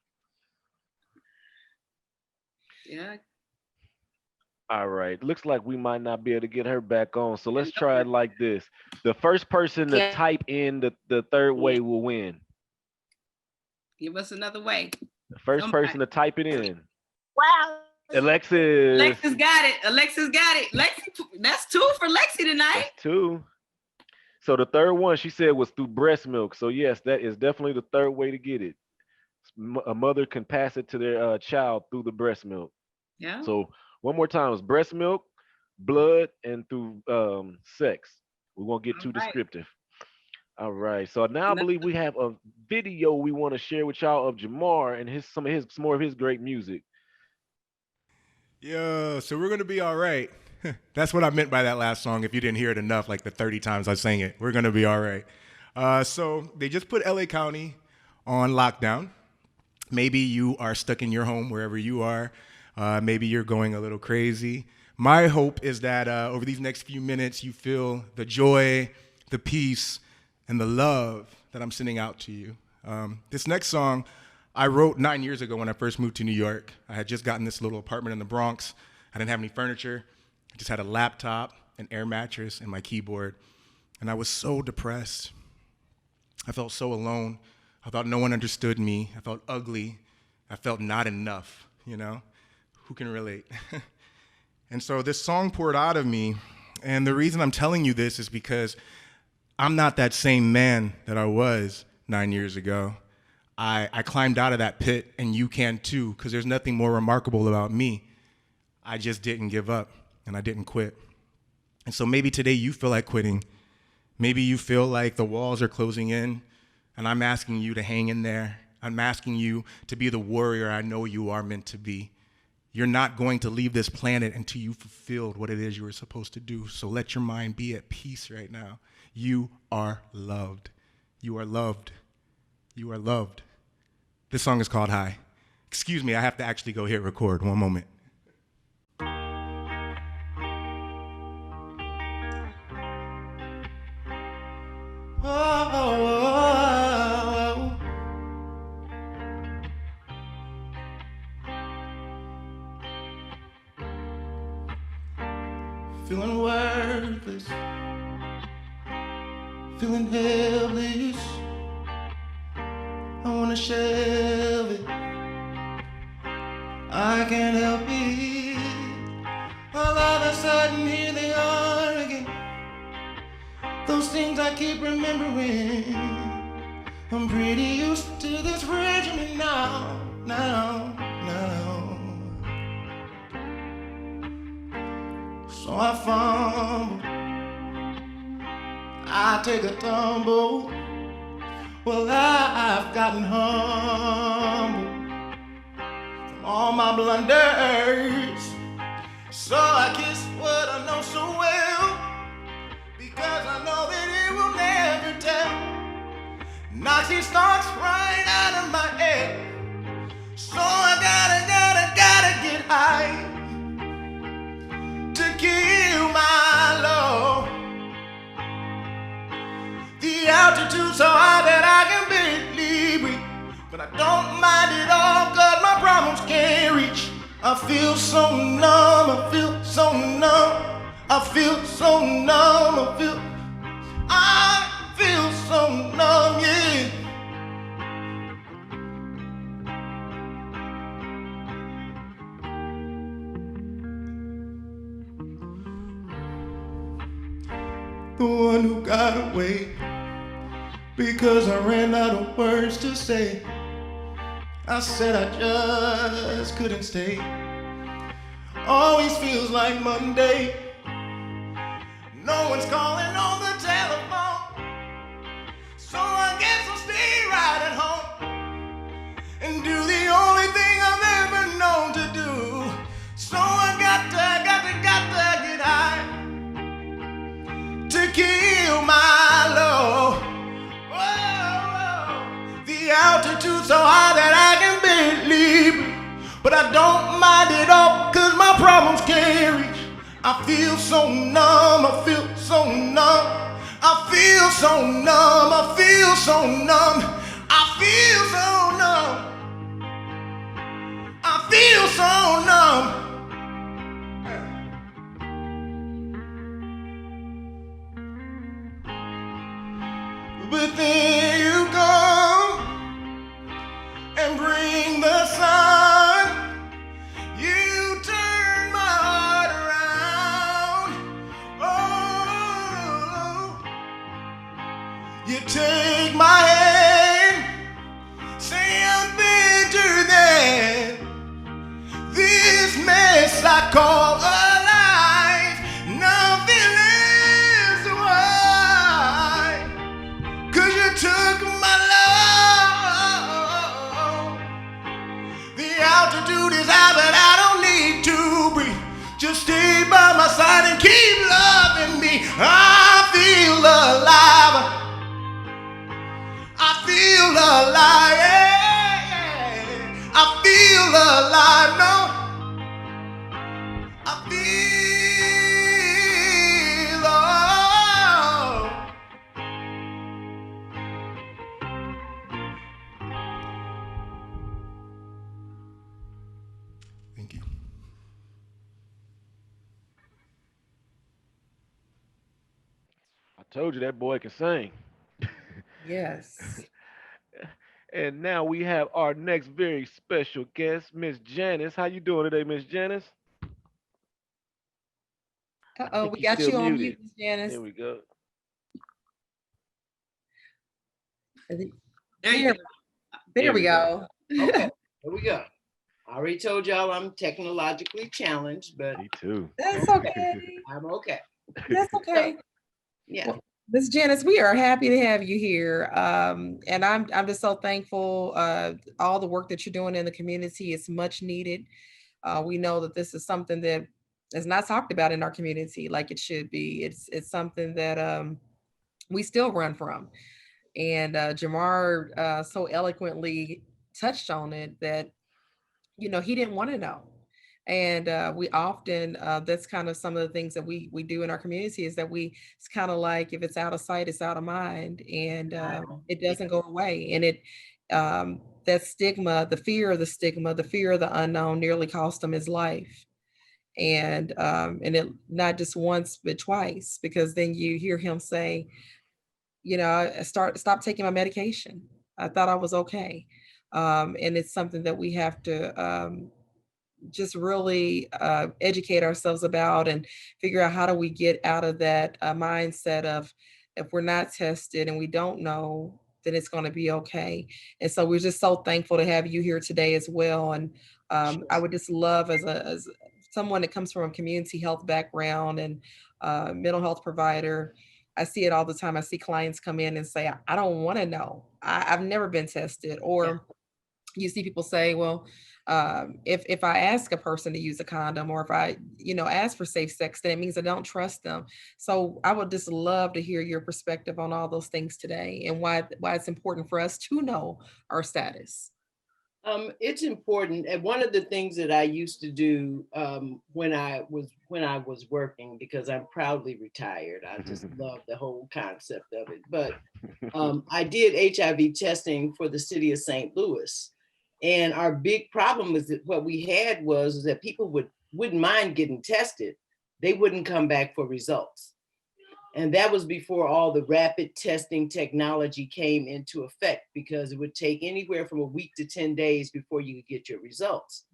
[SPEAKER 3] Yeah.
[SPEAKER 1] All right. Looks like we might not be able to get her back on. So let's try it like this. The first person to type in the third way will win.
[SPEAKER 3] Give us another way.
[SPEAKER 1] The first person to type it in.
[SPEAKER 7] wow.
[SPEAKER 1] Alexis.
[SPEAKER 3] Alexis got it. Alexis got it. Lexi, that's 2 for Lexi tonight.
[SPEAKER 1] That's 2. So the third one she said was through breast milk. So yes, that is definitely the third way to get it. A mother can pass it to their child through the breast milk.
[SPEAKER 3] Yeah.
[SPEAKER 1] So one more time, it's breast milk, blood, and through sex. We won't get too descriptive. All right. So now I believe we have a video we want to share with y'all of Jamar and some more of his great music.
[SPEAKER 8] Yo, so we're gonna be all right. That's what I meant by that last song. If you didn't hear it enough, like the 30 times I sang it, we're gonna be all right. So they just put LA County on lockdown. Maybe you are stuck in your home wherever you are. Maybe you're going a little crazy. My hope is that over these next few minutes, you feel the joy, the peace, and the love that I'm sending out to you. This next song I wrote 9 years ago when I first moved to New York. I had just gotten this little apartment in the Bronx. I didn't have any furniture. I just had a laptop, an air mattress, and my keyboard. And I was so depressed. I felt so alone. I thought no one understood me. I felt ugly. I felt not enough, Who can relate? And so this song poured out of me. And the reason I'm telling you this is because I'm not that same man that I was 9 years ago. I climbed out of that pit, and you can too, because there's nothing more remarkable about me. I just didn't give up, and I didn't quit. And so maybe today you feel like quitting. Maybe you feel like the walls are closing in, and I'm asking you to hang in there. I'm asking you to be the warrior I know you are meant to be. You're not going to leave this planet until you fulfilled what it is you were supposed to do. So let your mind be at peace right now. You are loved. You are loved. You are loved. This song is called High. Excuse me, I have to actually go hit record. One moment.
[SPEAKER 4] Oh, feeling worthless, feeling helpless. I wanna shelve it. I can't help it. All of a sudden, here they are again. Those things I keep remembering. I'm pretty used to this regimen now. So I fumble, I take a tumble. Well, I've gotten humble from all my blunders. So I kiss what I know so well, because I know that it will never tell. Knocks these thoughts right out of my head. So I gotta get high to kill my love. The altitude so high that I can barely Don't mind it all, cause my problems can't reach. I feel so numb, I feel so numb. I feel so numb, I feel so numb, yeah. The one who got away because I ran out of words to say. I said I just couldn't stay. Always feels like Monday. No one's calling on the telephone, so I guess I'll stay right at home and do the only thing I've ever known to do. So I got to get high to kill my low. Whoa, the altitude so high that I can barely breathe. But I don't mind it all, cause my problems can't reach. I feel so numb, I feel so numb. I feel so numb, I feel so numb. I feel so numb. I feel so numb. But then you come and bring the sun. You turn my heart around. Oh, you take my hand, say I'm better than this mess I call alive. Nothing is why, 'cause you took my love. The altitude is high, but I don't need to breathe. Just stay by my side and keep loving me. I feel alive. I feel alive. Yeah. I feel alive. No. I feel alive.
[SPEAKER 8] Thank you.
[SPEAKER 1] I told you that boy can sing.
[SPEAKER 2] Yes.
[SPEAKER 1] And now we have our next very special guest, Miss Janice. How you doing today, Miss Janice? I
[SPEAKER 2] Uh-oh,
[SPEAKER 1] think
[SPEAKER 2] we
[SPEAKER 1] you're
[SPEAKER 2] got
[SPEAKER 1] still
[SPEAKER 2] you on
[SPEAKER 1] muted.
[SPEAKER 2] mute, Miss Janice.
[SPEAKER 1] There we go.
[SPEAKER 3] There you
[SPEAKER 2] There,
[SPEAKER 3] go.
[SPEAKER 2] there we go.
[SPEAKER 9] Okay, here we go. I already told y'all I'm technologically challenged, but
[SPEAKER 1] Me too.
[SPEAKER 2] That's okay.
[SPEAKER 9] I'm okay.
[SPEAKER 2] That's okay.
[SPEAKER 9] Yeah.
[SPEAKER 2] Well, Miss Janice, we are happy to have you here. And I'm just so thankful. All the work that you're doing in the community is much needed. We know that this is something that is not talked about in our community like it should be. It's something that we still run from. And Jamar so eloquently touched on it that he didn't want to know. And we often that's kind of some of the things that we do in our community is that it's kind of like if it's out of sight, it's out of mind, and it doesn't go away. And it that stigma, the fear of the stigma, the fear of the unknown, nearly cost him his life. And it not just once but twice, because then you hear him say, I stop taking my medication. I thought I was okay. And it's something that we have to just really educate ourselves about and figure out how do we get out of that mindset of if we're not tested and we don't know, then it's going to be okay. And so we're just so thankful to have you here today as well. And I would just love as someone that comes from a community health background and mental health provider. I see it all the time. I see clients come in and say, I don't want to know. I've never been tested. Or you see people say, well, if I ask a person to use a condom, or if I, ask for safe sex, then it means I don't trust them. So I would just love to hear your perspective on all those things today and why it's important for us to know our status.
[SPEAKER 9] It's important. And one of the things that I used to do when I was working, because I'm proudly retired, I just love the whole concept of it. But I did HIV testing for the city of St. Louis, and our big problem was that what we had was that people wouldn't mind getting tested, they wouldn't come back for results. And that was before all the rapid testing technology came into effect, because it would take anywhere from a week to 10 days before you could get your results.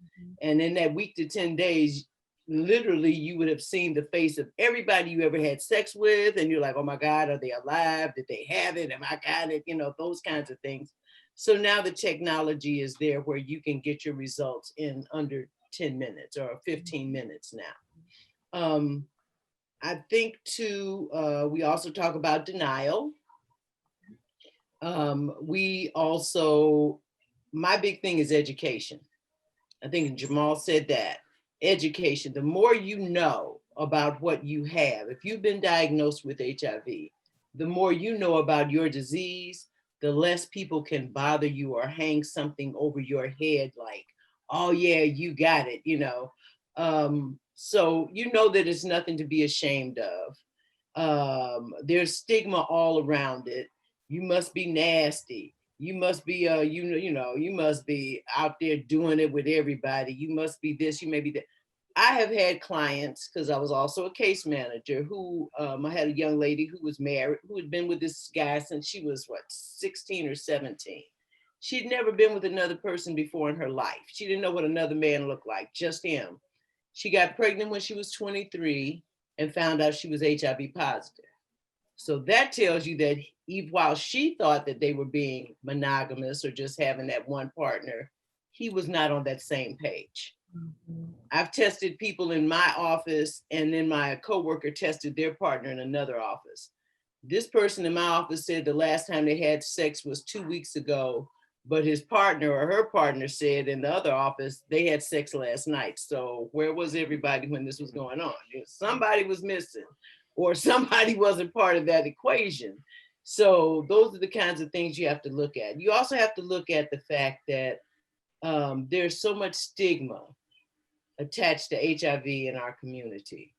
[SPEAKER 9] And in that week to 10 days, literally you would have seen the face of everybody you ever had sex with. And you're like, oh my God, are they alive? Did they have it? Am I got it? You know, those kinds of things. So now the technology is there where you can get your results in under 10 minutes or 15 minutes now. I think too, we also talk about denial. We also, my big thing is education. I think Jamal said that. Education, the more you know about what you have, if you've been diagnosed with HIV, the more you know about your disease, the less people can bother you or hang something over your head like, oh yeah, you got it, you know. So you know that it's nothing to be ashamed of. There's stigma all around it. You must be nasty. You must be you must be out there doing it with everybody. You must be this, you may be that. I have had clients, because I was also a case manager, who I had a young lady who was married, who had been with this guy since she was 16 or 17. She'd never been with another person before in her life. She didn't know what another man looked like, just him. She got pregnant when she was 23 and found out she was HIV positive. So that tells you that while she thought that they were being monogamous or just having that one partner, he was not on that same page. I've tested people in my office, and then my coworker tested their partner in another office. This person in my office said the last time they had sex was 2 weeks ago, but his partner or her partner said in the other office they had sex last night. So where was everybody when this was going on? Somebody was missing, or somebody wasn't part of that equation. So those are the kinds of things you have to look at. You also have to look at the fact that there's so much stigma attached to HIV in our community.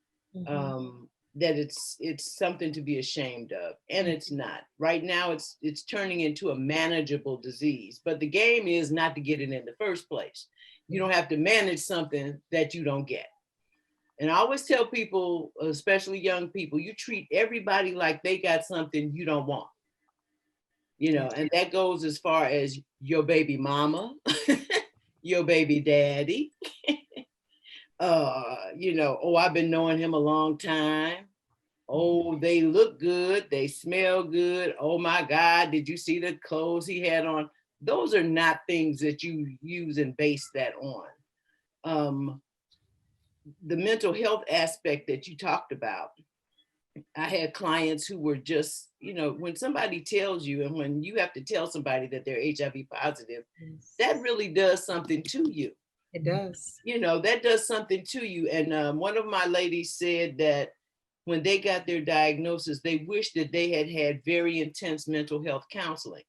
[SPEAKER 9] That it's something to be ashamed of, and it's not. Right now, it's turning into a manageable disease, but the game is not to get it in the first place. You don't have to manage something that you don't get. And I always tell people, especially young people, you treat everybody like they got something you don't want. You know, and that goes as far as your baby mama, your baby daddy. You know, oh, I've been knowing him a long time. Oh, they look good. They smell good. Oh my God, did you see the clothes he had on? Those are not things that you use and base that on. The mental health aspect that you talked about, I had clients who were just, you know, when somebody tells you, and when you have to tell somebody that they're HIV positive, that really does something to you.
[SPEAKER 2] It does.
[SPEAKER 9] You know, that does something to you. And one of my ladies said that when they got their diagnosis, they wish that they had had very intense mental health counseling.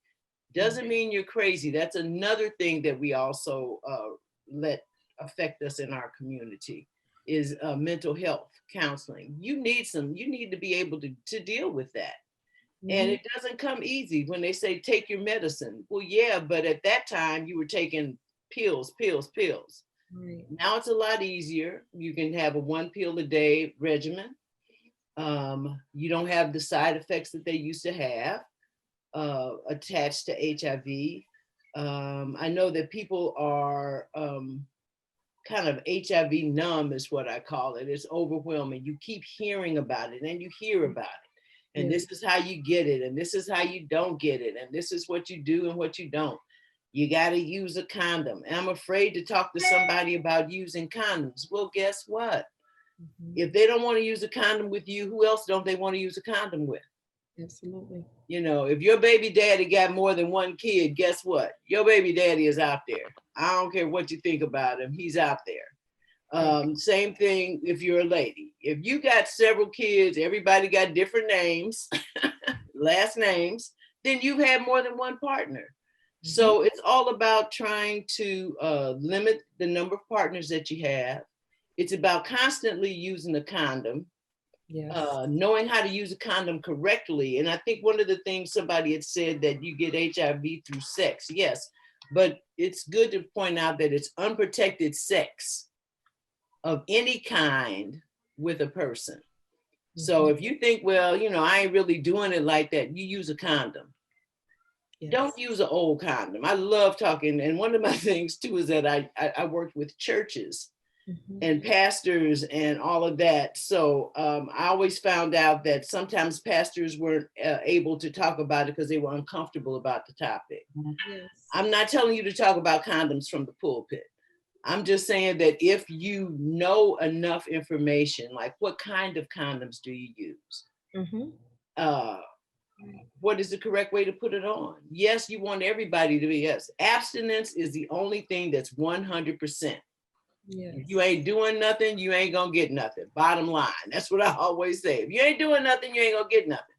[SPEAKER 9] Doesn't mean you're crazy. That's another thing that we also let affect us in our community is mental health counseling. You need to be able to deal with that. And it doesn't come easy when they say, take your medicine. Well, yeah, but at that time you were taking pills. Right. Now it's a lot easier. You can have a 1 pill a day regimen. You don't have the side effects that they used to have attached to HIV. I know that people are kind of HIV numb is what I call it. It's overwhelming. You keep hearing about it and you hear about it. And this is how you get it. And this is how you don't get it. And this is what you do and what you don't. You got to use a condom. And I'm afraid to talk to somebody about using condoms. Well, guess what? If they don't want to use a condom with you, who else don't they want to use a condom with?
[SPEAKER 2] Absolutely.
[SPEAKER 9] You know, if your baby daddy got more than one kid, guess what? Your baby daddy is out there. I don't care what you think about him. He's out there. Same thing if you're a lady. If you got several kids, everybody got different names, last names, then you've had more than one partner. So it's all about trying to limit the number of partners that you have. It's about constantly using a condom, knowing how to use a condom correctly. And I think one of the things somebody had said that you get HIV through sex. Yes, but it's good to point out that it's unprotected sex of any kind with a person. So if you think, well, I ain't really doing it like that, you use a condom. Don't use an old condom. I love talking. And one of my things too is that I worked with churches and pastors and all of that. So I always found out that sometimes pastors weren't able to talk about it because they were uncomfortable about the topic. I'm not telling you to talk about condoms from the pulpit. I'm just saying that if you know enough information, like what kind of condoms do you use? What is the correct way to put it on? Yes, you want everybody to be, yes. Abstinence is the only thing that's 100%. If you ain't doing nothing, you ain't gonna get nothing. Bottom line. That's what I always say. If you ain't doing nothing, you ain't gonna get nothing.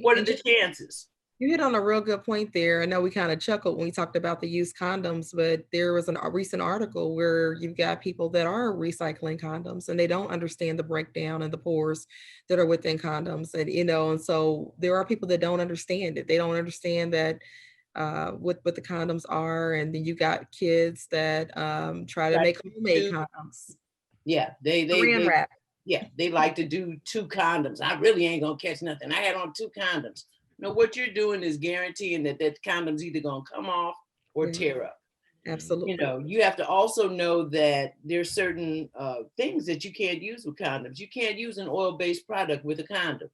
[SPEAKER 9] What are the chances?
[SPEAKER 2] You hit on a real good point there. I know we kind of chuckled when we talked about the used condoms, but there was a recent article where you've got people that are recycling condoms and they don't understand the breakdown and the pores that are within condoms. And, and so there are people that don't understand it. They don't understand that what the condoms are. And then you got kids that try to make homemade condoms.
[SPEAKER 9] Yeah, they like to do 2 condoms. I really ain't gonna catch nothing. I had on 2 condoms. No, what you're doing is guaranteeing that condom's either gonna come off or tear up.
[SPEAKER 2] Absolutely.
[SPEAKER 9] You have to also know that there's certain things that you can't use with condoms. You can't use an oil-based product with a condom.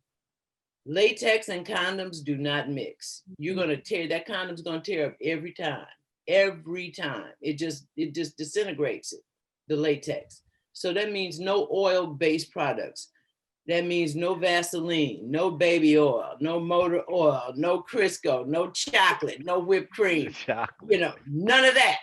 [SPEAKER 9] Latex and condoms do not mix. You're gonna tear, that condom's gonna tear up every time. Every time. It just disintegrates it, the latex. So that means no oil-based products. That means no Vaseline, no baby oil, no motor oil, no Crisco, no chocolate, no whipped cream. None of that.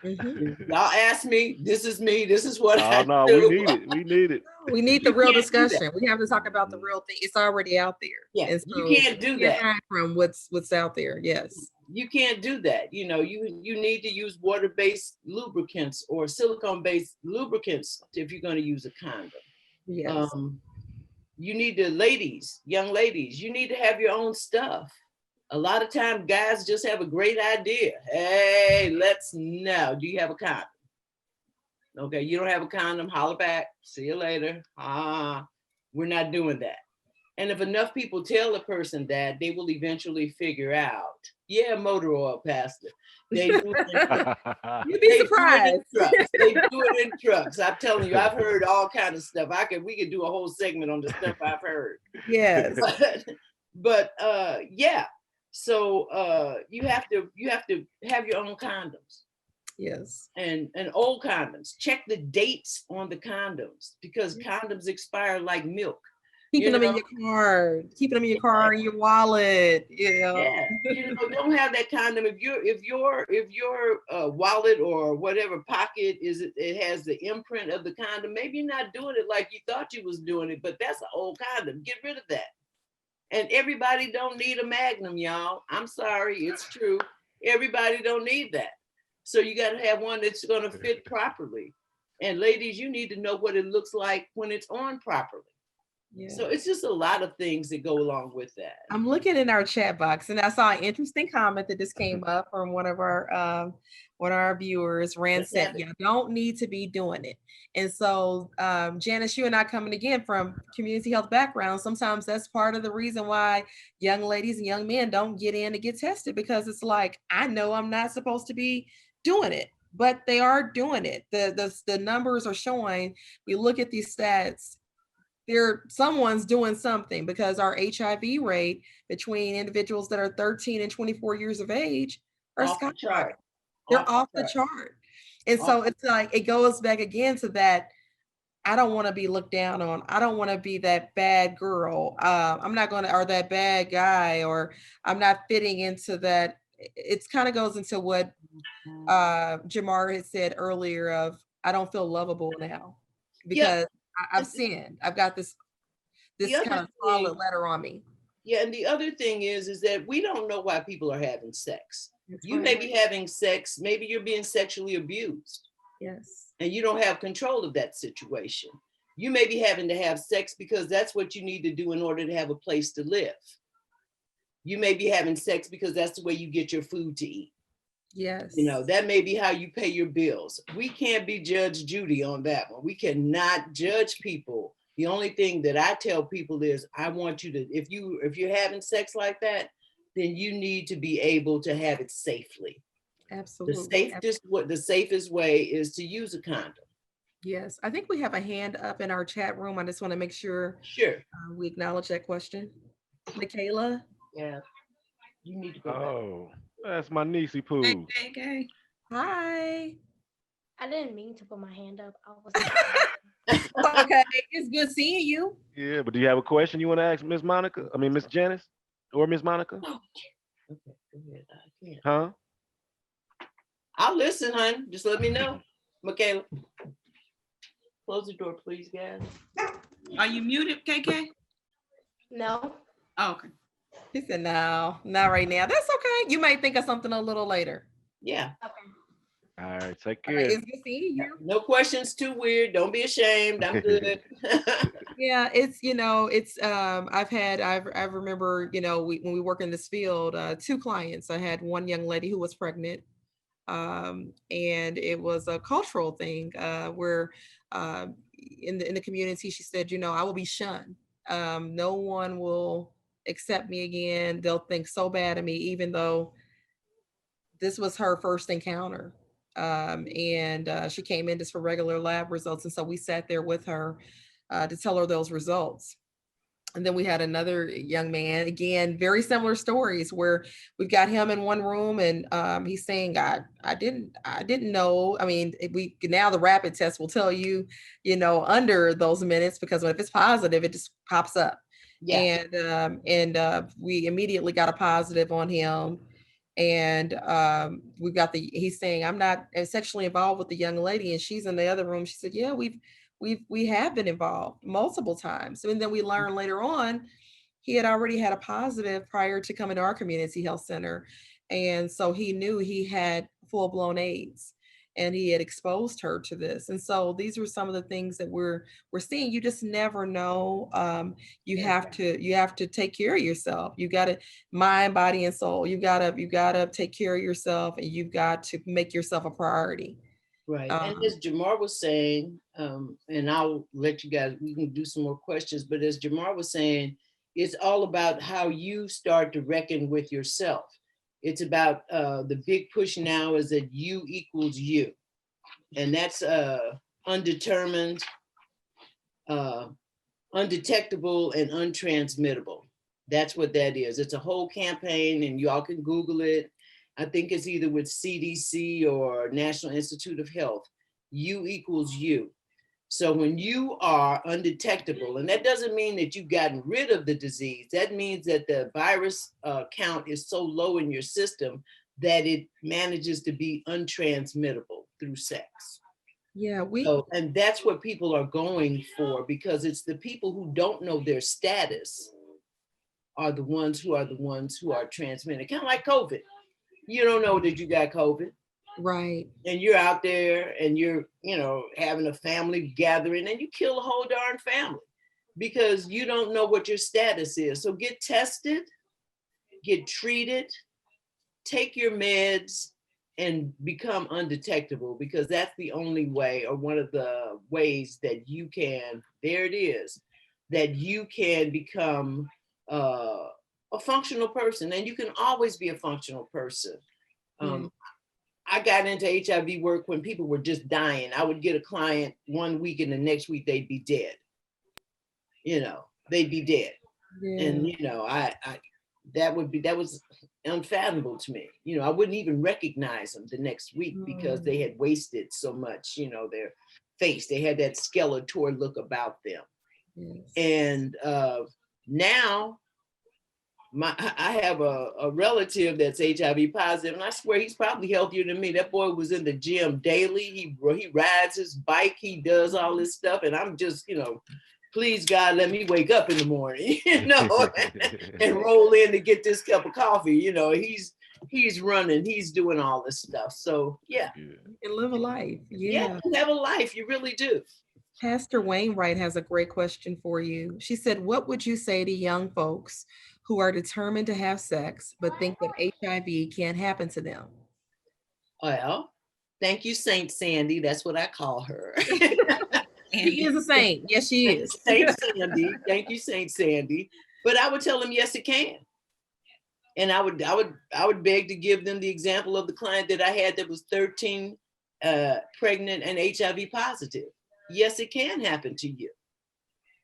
[SPEAKER 9] Y'all ask me, this is me, this is what I do.
[SPEAKER 1] We need it. We need it.
[SPEAKER 2] We need the real discussion. We have to talk about the real thing. It's already out there.
[SPEAKER 9] Yeah,
[SPEAKER 2] and so
[SPEAKER 9] you can't do that.
[SPEAKER 2] From what's out there. Yes.
[SPEAKER 9] You can't do that. You need to use water-based lubricants or silicone-based lubricants if you're going to use a condom.
[SPEAKER 2] Yes.
[SPEAKER 9] You need to, young ladies, you need to have your own stuff. A lot of times guys just have a great idea. Hey, do you have a condom? Okay, you don't have a condom, holler back, see you later. We're not doing that. And if enough people tell a person that, they will eventually figure out, motor oil, pastor. They do
[SPEAKER 2] You'd be surprised.
[SPEAKER 9] They do it in trucks. I'm telling you, I've heard all kinds of stuff. We could do a whole segment on the stuff I've heard.
[SPEAKER 2] Yes.
[SPEAKER 9] But so you have to have your own condoms.
[SPEAKER 2] Yes.
[SPEAKER 9] And old condoms. Check the dates on the condoms because condoms expire like milk.
[SPEAKER 2] Keeping them in your car, in your wallet.
[SPEAKER 9] Yeah. Don't have that condom. If your wallet or whatever pocket it has the imprint of the condom, maybe you're not doing it like you thought you was doing it, but that's an old condom. Get rid of that. And everybody don't need a Magnum, y'all. I'm sorry, it's true. Everybody don't need that. So you got to have one that's going to fit properly. And ladies, you need to know what it looks like when it's on properly. Yeah. So it's just a lot of things that go along with that.
[SPEAKER 2] I'm looking in our chat box and I saw an interesting comment that just came up from one of our viewers. Rand said, "You don't need to be doing it." And so, Janice, you and I coming again from community health background, sometimes that's part of the reason why young ladies and young men don't get in to get tested, because it's like, I know I'm not supposed to be doing it, but they are doing it. The numbers are showing. We look at these stats. Someone's doing something, because our HIV rate between individuals that are 13 and 24 years of age are skyrocketing. They're off the chart. And so it's like, it goes back again to that. I don't want to be looked down on. I don't want to be that bad girl. I'm not going to, or that bad guy, or I'm not fitting into that. It's kind of goes into what Jamar had said earlier of, I don't feel lovable now because I've sinned. I've got this kind of solid letter on me.
[SPEAKER 9] Yeah, and the other thing is that we don't know why people are having sex.
[SPEAKER 2] That's
[SPEAKER 9] You may be having sex, maybe you're being sexually abused.
[SPEAKER 2] Yes.
[SPEAKER 9] And you don't have control of that situation. You may be having to have sex because that's what you need to do in order to have a place to live. You may be having sex because that's the way you get your food to eat.
[SPEAKER 2] Yes.
[SPEAKER 9] You know, that may be how you pay your bills. We can't be Judge Judy on that one. We cannot judge people. The only thing that I tell people is I want you to, if you're having sex like that, then you need to be able to have it safely.
[SPEAKER 2] Absolutely.
[SPEAKER 9] The safest way is to use a condom.
[SPEAKER 2] Yes. I think we have a hand up in our chat room. I just want to make sure
[SPEAKER 9] Sure.
[SPEAKER 2] We acknowledge that question. Michaela?
[SPEAKER 9] Yeah. You need to go
[SPEAKER 1] Oh, that's my niecey poo.
[SPEAKER 3] Okay.
[SPEAKER 2] Hi.
[SPEAKER 10] I didn't mean to put my hand up. I was
[SPEAKER 2] Okay. It's good seeing you.
[SPEAKER 1] Yeah, but do you have a question you want to ask Miss Monica? I mean, Miss Janice or Miss Monica?
[SPEAKER 9] back. Okay, go ahead. I can't.
[SPEAKER 1] Huh?
[SPEAKER 9] I'll listen, hon. Just let me know. Michaela. Close the door, please, guys.
[SPEAKER 3] Are you muted, KK?
[SPEAKER 10] no.
[SPEAKER 3] Oh, okay.
[SPEAKER 2] He said, no, not right now. That's okay. You might think of something a little later.
[SPEAKER 9] Yeah.
[SPEAKER 10] Okay.
[SPEAKER 1] All right, take
[SPEAKER 2] All right,
[SPEAKER 1] care.
[SPEAKER 2] it's good seeing you.
[SPEAKER 9] No questions too weird. Don't be ashamed. I'm good.
[SPEAKER 2] Yeah, it's I remember, when we work in this field, 2 clients. I had one young lady who was pregnant, and it was a cultural thing, where in the community, she said, I will be shunned. No one will accept me again. They'll think so bad of me, even though this was her first encounter. And she came in just for regular lab results. And so we sat there with her to tell her those results. And then we had another young man, again, very similar stories, where we've got him in one room and he's saying, I didn't know. I mean, now the rapid test will tell you, under those minutes, because if it's positive, it just pops up.
[SPEAKER 9] Yeah.
[SPEAKER 2] And we immediately got a positive on him. And we've got he's saying, I'm not sexually involved with the young lady. And she's in the other room. She said, yeah, we have been involved multiple times. And then we learned later on, he had already had a positive prior to coming to our community health center. And so he knew he had full-blown AIDS, and he had exposed her to this. And so these were some of the things that we're seeing. You just never know. You have to take care of yourself. You got to mind, body, and soul. You got to take care of yourself, and you've got to make yourself a priority.
[SPEAKER 9] Right. And as Jamar was saying, and I'll let you guys, we can do some more questions, but as Jamar was saying, it's all about how you start to reckon with yourself. It's about the big push now is that you equals you. And that's undetermined, undetectable, and untransmittable. That's what that is. It's a whole campaign, and y'all can Google it. I think it's either with CDC or National Institute of Health. You equals you. So when you are undetectable, and that doesn't mean that you've gotten rid of the disease, that means that the virus count is so low in your system that it manages to be untransmittable through sex.
[SPEAKER 2] Yeah,
[SPEAKER 9] and that's what people are going for, because it's the people who don't know their status are the ones who are transmitted, kind of like COVID. You don't know that you got COVID.
[SPEAKER 2] Right.
[SPEAKER 9] And you're out there and you're, having a family gathering and you kill a whole darn family because you don't know what your status is. So get tested, get treated, take your meds, and become undetectable, because that's the only way, or one of the ways that you can, there it is, that you can become a functional person. And you can always be a functional person. I got into HIV work when people were just dying. I would get a client one week and the next week they'd be dead. They'd be dead. Yeah. And that was unfathomable to me. I wouldn't even recognize them the next week because they had wasted so much, their face. They had that Skeletor look about them. Yes. And now I have a relative that's HIV positive, and I swear he's probably healthier than me. That boy was in the gym daily. He rides his bike. He does all this stuff, and I'm just, please God, let me wake up in the morning, and roll in to get this cup of coffee. He's running, he's doing all this stuff. So yeah.
[SPEAKER 2] And live a life. Yeah.
[SPEAKER 9] You have a life. You really do.
[SPEAKER 2] Pastor Wainwright has a great question for you. She said, what would you say to young folks who are determined to have sex, but think that HIV can't happen to them?
[SPEAKER 9] Well, thank you, Saint Sandy. That's what I call her.
[SPEAKER 2] She is a saint. Yes, she is.
[SPEAKER 9] Saint Sandy. Thank you, Saint Sandy. But I would tell them, yes, it can. And I would beg to give them the example of the client that I had that was 13, pregnant and HIV positive. Yes, it can happen to you.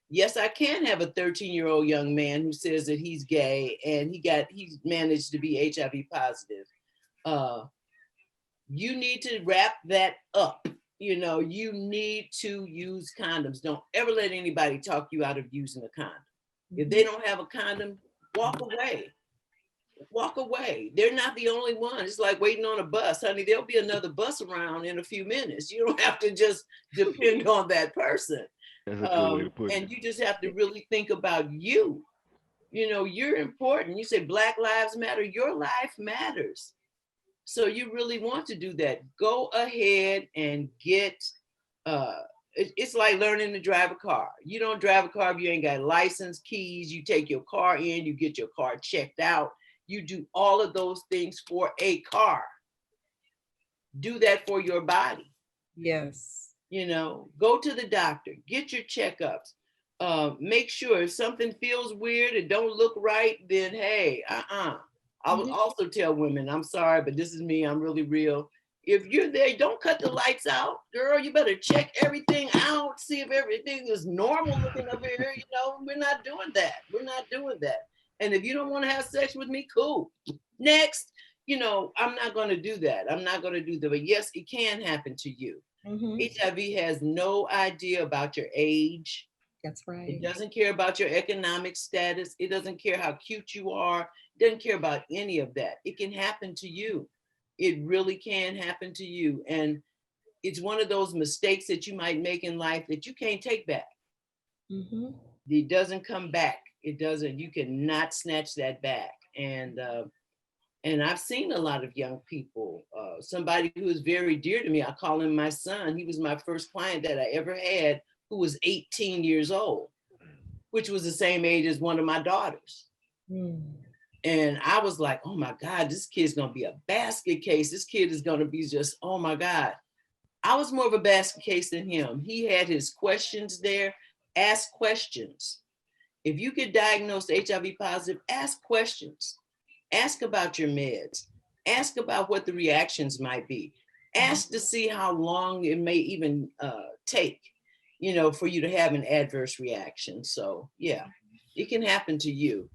[SPEAKER 9] Yes, I can have a 13-year-old young man who says that he's gay and he's managed to be HIV positive. You need to wrap that up. You need to use condoms. Don't ever let anybody talk you out of using a condom. If they don't have a condom, walk away. Walk away. They're not the only one. It's like waiting on a bus, honey. There'll be another bus around in a few minutes. You don't have to just depend on that person.
[SPEAKER 1] That's a good way to put it.
[SPEAKER 9] And you just have to really think about you. You're important. You say Black Lives Matter. Your life matters. So you really want to do that. Go ahead and get, it's like learning to drive a car. You don't drive a car if you ain't got license, keys. You take your car in, you get your car checked out. You do all of those things for a car. Do that for your body.
[SPEAKER 2] Yes.
[SPEAKER 9] Go to the doctor, get your checkups. Make sure if something feels weird and don't look right, then hey, I would also tell women, I'm sorry, but this is me, I'm really real. If you're there, don't cut the lights out. Girl, you better check everything out, see if everything is normal looking up here. We're not doing that. We're not doing that. And if you don't want to have sex with me, cool. Next, I'm not going to do that. I'm not going to do that. But yes, it can happen to you.
[SPEAKER 2] Mm-hmm.
[SPEAKER 9] HIV has no idea about your age.
[SPEAKER 2] That's right.
[SPEAKER 9] It doesn't care about your economic status. It doesn't care how cute you are. It doesn't care about any of that. It can happen to you. It really can happen to you. And it's one of those mistakes that you might make in life that you can't take back.
[SPEAKER 2] Mm-hmm.
[SPEAKER 9] It doesn't come back. It doesn't, you cannot snatch that back. And I've seen a lot of young people, somebody who is very dear to me, I call him my son. He was my first client that I ever had who was 18 years old, which was the same age as one of my daughters. And I was like, oh my God, this kid's gonna be a basket case. This kid is gonna be just, oh my God. I was more of a basket case than him. He had his questions there. Ask questions. If you get diagnosed HIV positive, ask questions. Ask about your meds. Ask about what the reactions might be. Ask to see how long it may even take, for you to have an adverse reaction. So yeah, it can happen to you.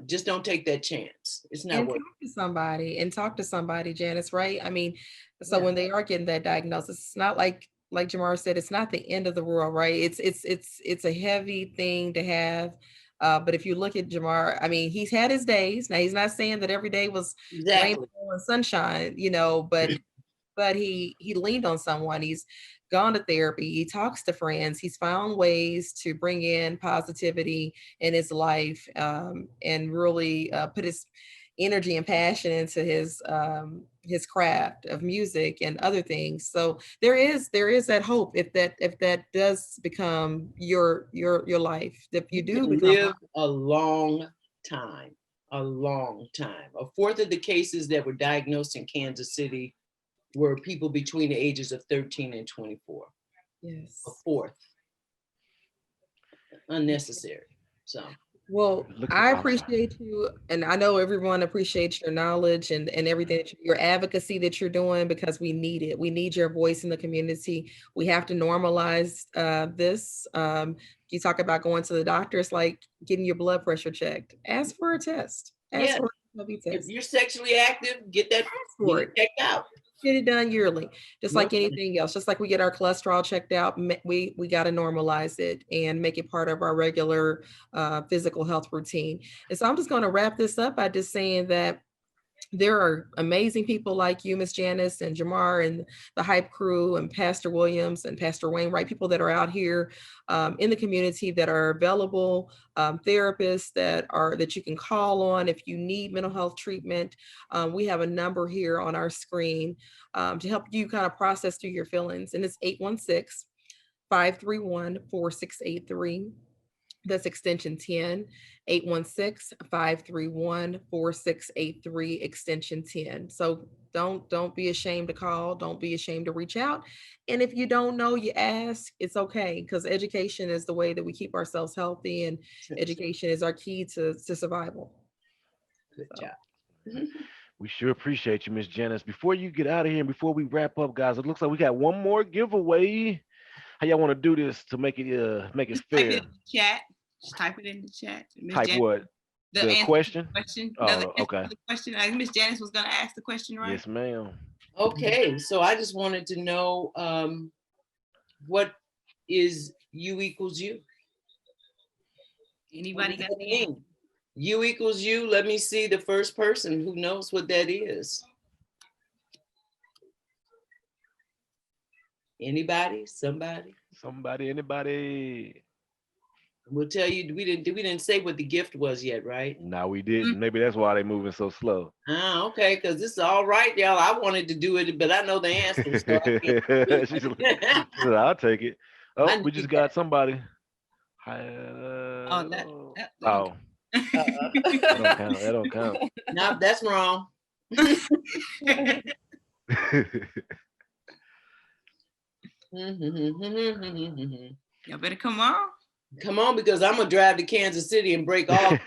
[SPEAKER 9] Just don't take that chance. It's not worth
[SPEAKER 2] it. Talk to somebody, Janice, right? I mean, so when they are getting that diagnosis, it's not like Jamar said, it's not the end of the world, right? It's a heavy thing to have. But if you look at Jamar, I mean, he's had his days. Now he's not saying that every day was rainbow and sunshine, but he leaned on someone. He's gone to therapy. He talks to friends. He's found ways to bring in positivity in his life, and really put his energy and passion into his craft of music and other things. So there is that hope if that does become your life, if you do
[SPEAKER 9] live a long time. A fourth of the cases that were diagnosed in Kansas City were people between the ages of 13 and 24.
[SPEAKER 2] Yes.
[SPEAKER 9] A fourth. Unnecessary. So.
[SPEAKER 2] Well, I appreciate you, and I know everyone appreciates your knowledge and everything, your advocacy that you're doing, because we need it. We need your voice in the community. We have to normalize this. You talk about going to the doctor, it's like getting your blood pressure checked. Ask for a test. Ask for a test.
[SPEAKER 9] If you're sexually active, get that checked out.
[SPEAKER 2] Get it done yearly, just like anything else. Just like we get our cholesterol checked out, we got to normalize it and make it part of our regular physical health routine. And so I'm just going to wrap this up by just saying that there are amazing people like you, Miss Janice and Jamar and the Hype crew and Pastor Williams and Pastor Wainwright, people that are out here in the community that are available, therapists that you can call on if you need mental health treatment. We have a number here on our screen to help you kind of process through your feelings, and it's 816-531-4683. That's extension 10, 816-531-4683, extension 10. So don't be ashamed to call. Don't be ashamed to reach out. And if you don't know, you ask. It's okay, because education is the way that we keep ourselves healthy, and education is our key to survival.
[SPEAKER 9] Good
[SPEAKER 2] So.
[SPEAKER 9] job.
[SPEAKER 1] We sure appreciate you, Miss Janice. Before you get out of here and before we wrap up, guys, it looks like we got one more giveaway. How y'all want to do this to make it
[SPEAKER 3] Type it
[SPEAKER 1] fair?
[SPEAKER 3] in the chat. Just type it in the chat. Ms.
[SPEAKER 1] Type
[SPEAKER 3] Janice,
[SPEAKER 1] what? The
[SPEAKER 3] answer to
[SPEAKER 1] question?
[SPEAKER 3] the question.
[SPEAKER 1] Oh,
[SPEAKER 3] No, the answer
[SPEAKER 1] okay.
[SPEAKER 3] to the question. I think Miss Janice was gonna ask the question, right?
[SPEAKER 1] Yes, ma'am.
[SPEAKER 9] Okay, so I just wanted to know what is U equals U?
[SPEAKER 3] Anybody
[SPEAKER 9] What does
[SPEAKER 3] got
[SPEAKER 9] that
[SPEAKER 3] the answer?
[SPEAKER 9] mean? U equals U. Let me see the first person who knows what that is. Anybody? Somebody?
[SPEAKER 1] Somebody, anybody?
[SPEAKER 9] We'll tell you. We didn't say what the gift was yet, right?
[SPEAKER 1] No, we didn't. Maybe that's why they moving so slow.
[SPEAKER 9] Ah, okay, because this is all right, y'all. I wanted to do it, but I know the answer. So
[SPEAKER 1] She said, I'll take it. Oh,
[SPEAKER 9] I
[SPEAKER 1] we
[SPEAKER 9] need
[SPEAKER 1] just got
[SPEAKER 9] that.
[SPEAKER 1] somebody.
[SPEAKER 3] Oh, that
[SPEAKER 1] Oh, that don't count. That don't count.
[SPEAKER 9] No, that's wrong.
[SPEAKER 3] Y'all better come on.
[SPEAKER 9] Come on, because I'm gonna drive to Kansas City and break all and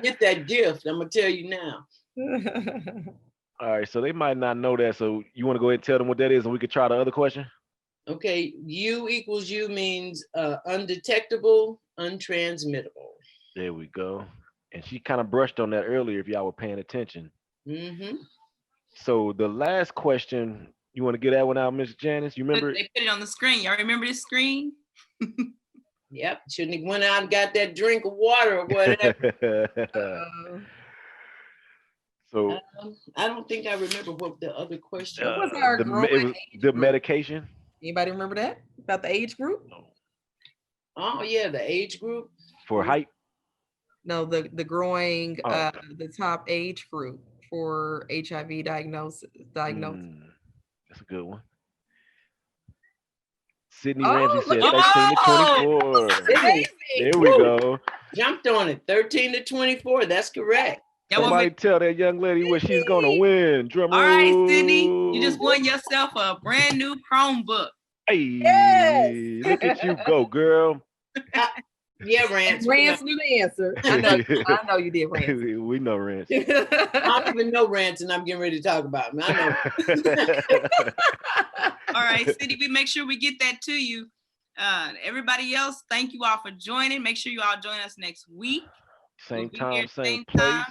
[SPEAKER 9] get that gift. I'm gonna tell you now.
[SPEAKER 1] All right, so they might not know that. So you want to go ahead and tell them what that is, and we could try the other question.
[SPEAKER 9] Okay, U equals U means undetectable, untransmittable.
[SPEAKER 1] There we go. And she kind of brushed on that earlier, if y'all were paying attention.
[SPEAKER 9] Mm-hmm.
[SPEAKER 1] So the last question, you want to get that one out, Miss Janice? You remember?
[SPEAKER 3] They put it on the screen. Y'all remember this screen?
[SPEAKER 9] Yep. Shouldn't have went out and got that drink of water or whatever.
[SPEAKER 1] So
[SPEAKER 9] I don't think I remember what the other question
[SPEAKER 2] What was our
[SPEAKER 1] it was the medication.
[SPEAKER 2] Anybody remember that about the age group?
[SPEAKER 9] Oh yeah, the age group
[SPEAKER 1] For height.
[SPEAKER 2] No, the growing the top age group for HIV diagnosis.
[SPEAKER 1] That's a good one. Sydney Ramsey said 13 to 24. There we go.
[SPEAKER 9] Jumped on it. 13 to 24. That's correct.
[SPEAKER 1] Somebody tell that young lady what she's gonna win. Drum roll.
[SPEAKER 3] All right, Sydney, you just won yourself a brand new Chromebook.
[SPEAKER 1] Hey, look at you go, girl.
[SPEAKER 9] Yeah, Rance.
[SPEAKER 2] Rance knew the answer. I know you did, Rance.
[SPEAKER 1] We know Rance.
[SPEAKER 9] I don't even know Rance, and I'm getting ready to talk about him. I know.
[SPEAKER 3] All right, Sydney, we make sure we get that to you. Everybody else, thank you all for joining. Make sure you all join us next week.
[SPEAKER 1] Same time, same place.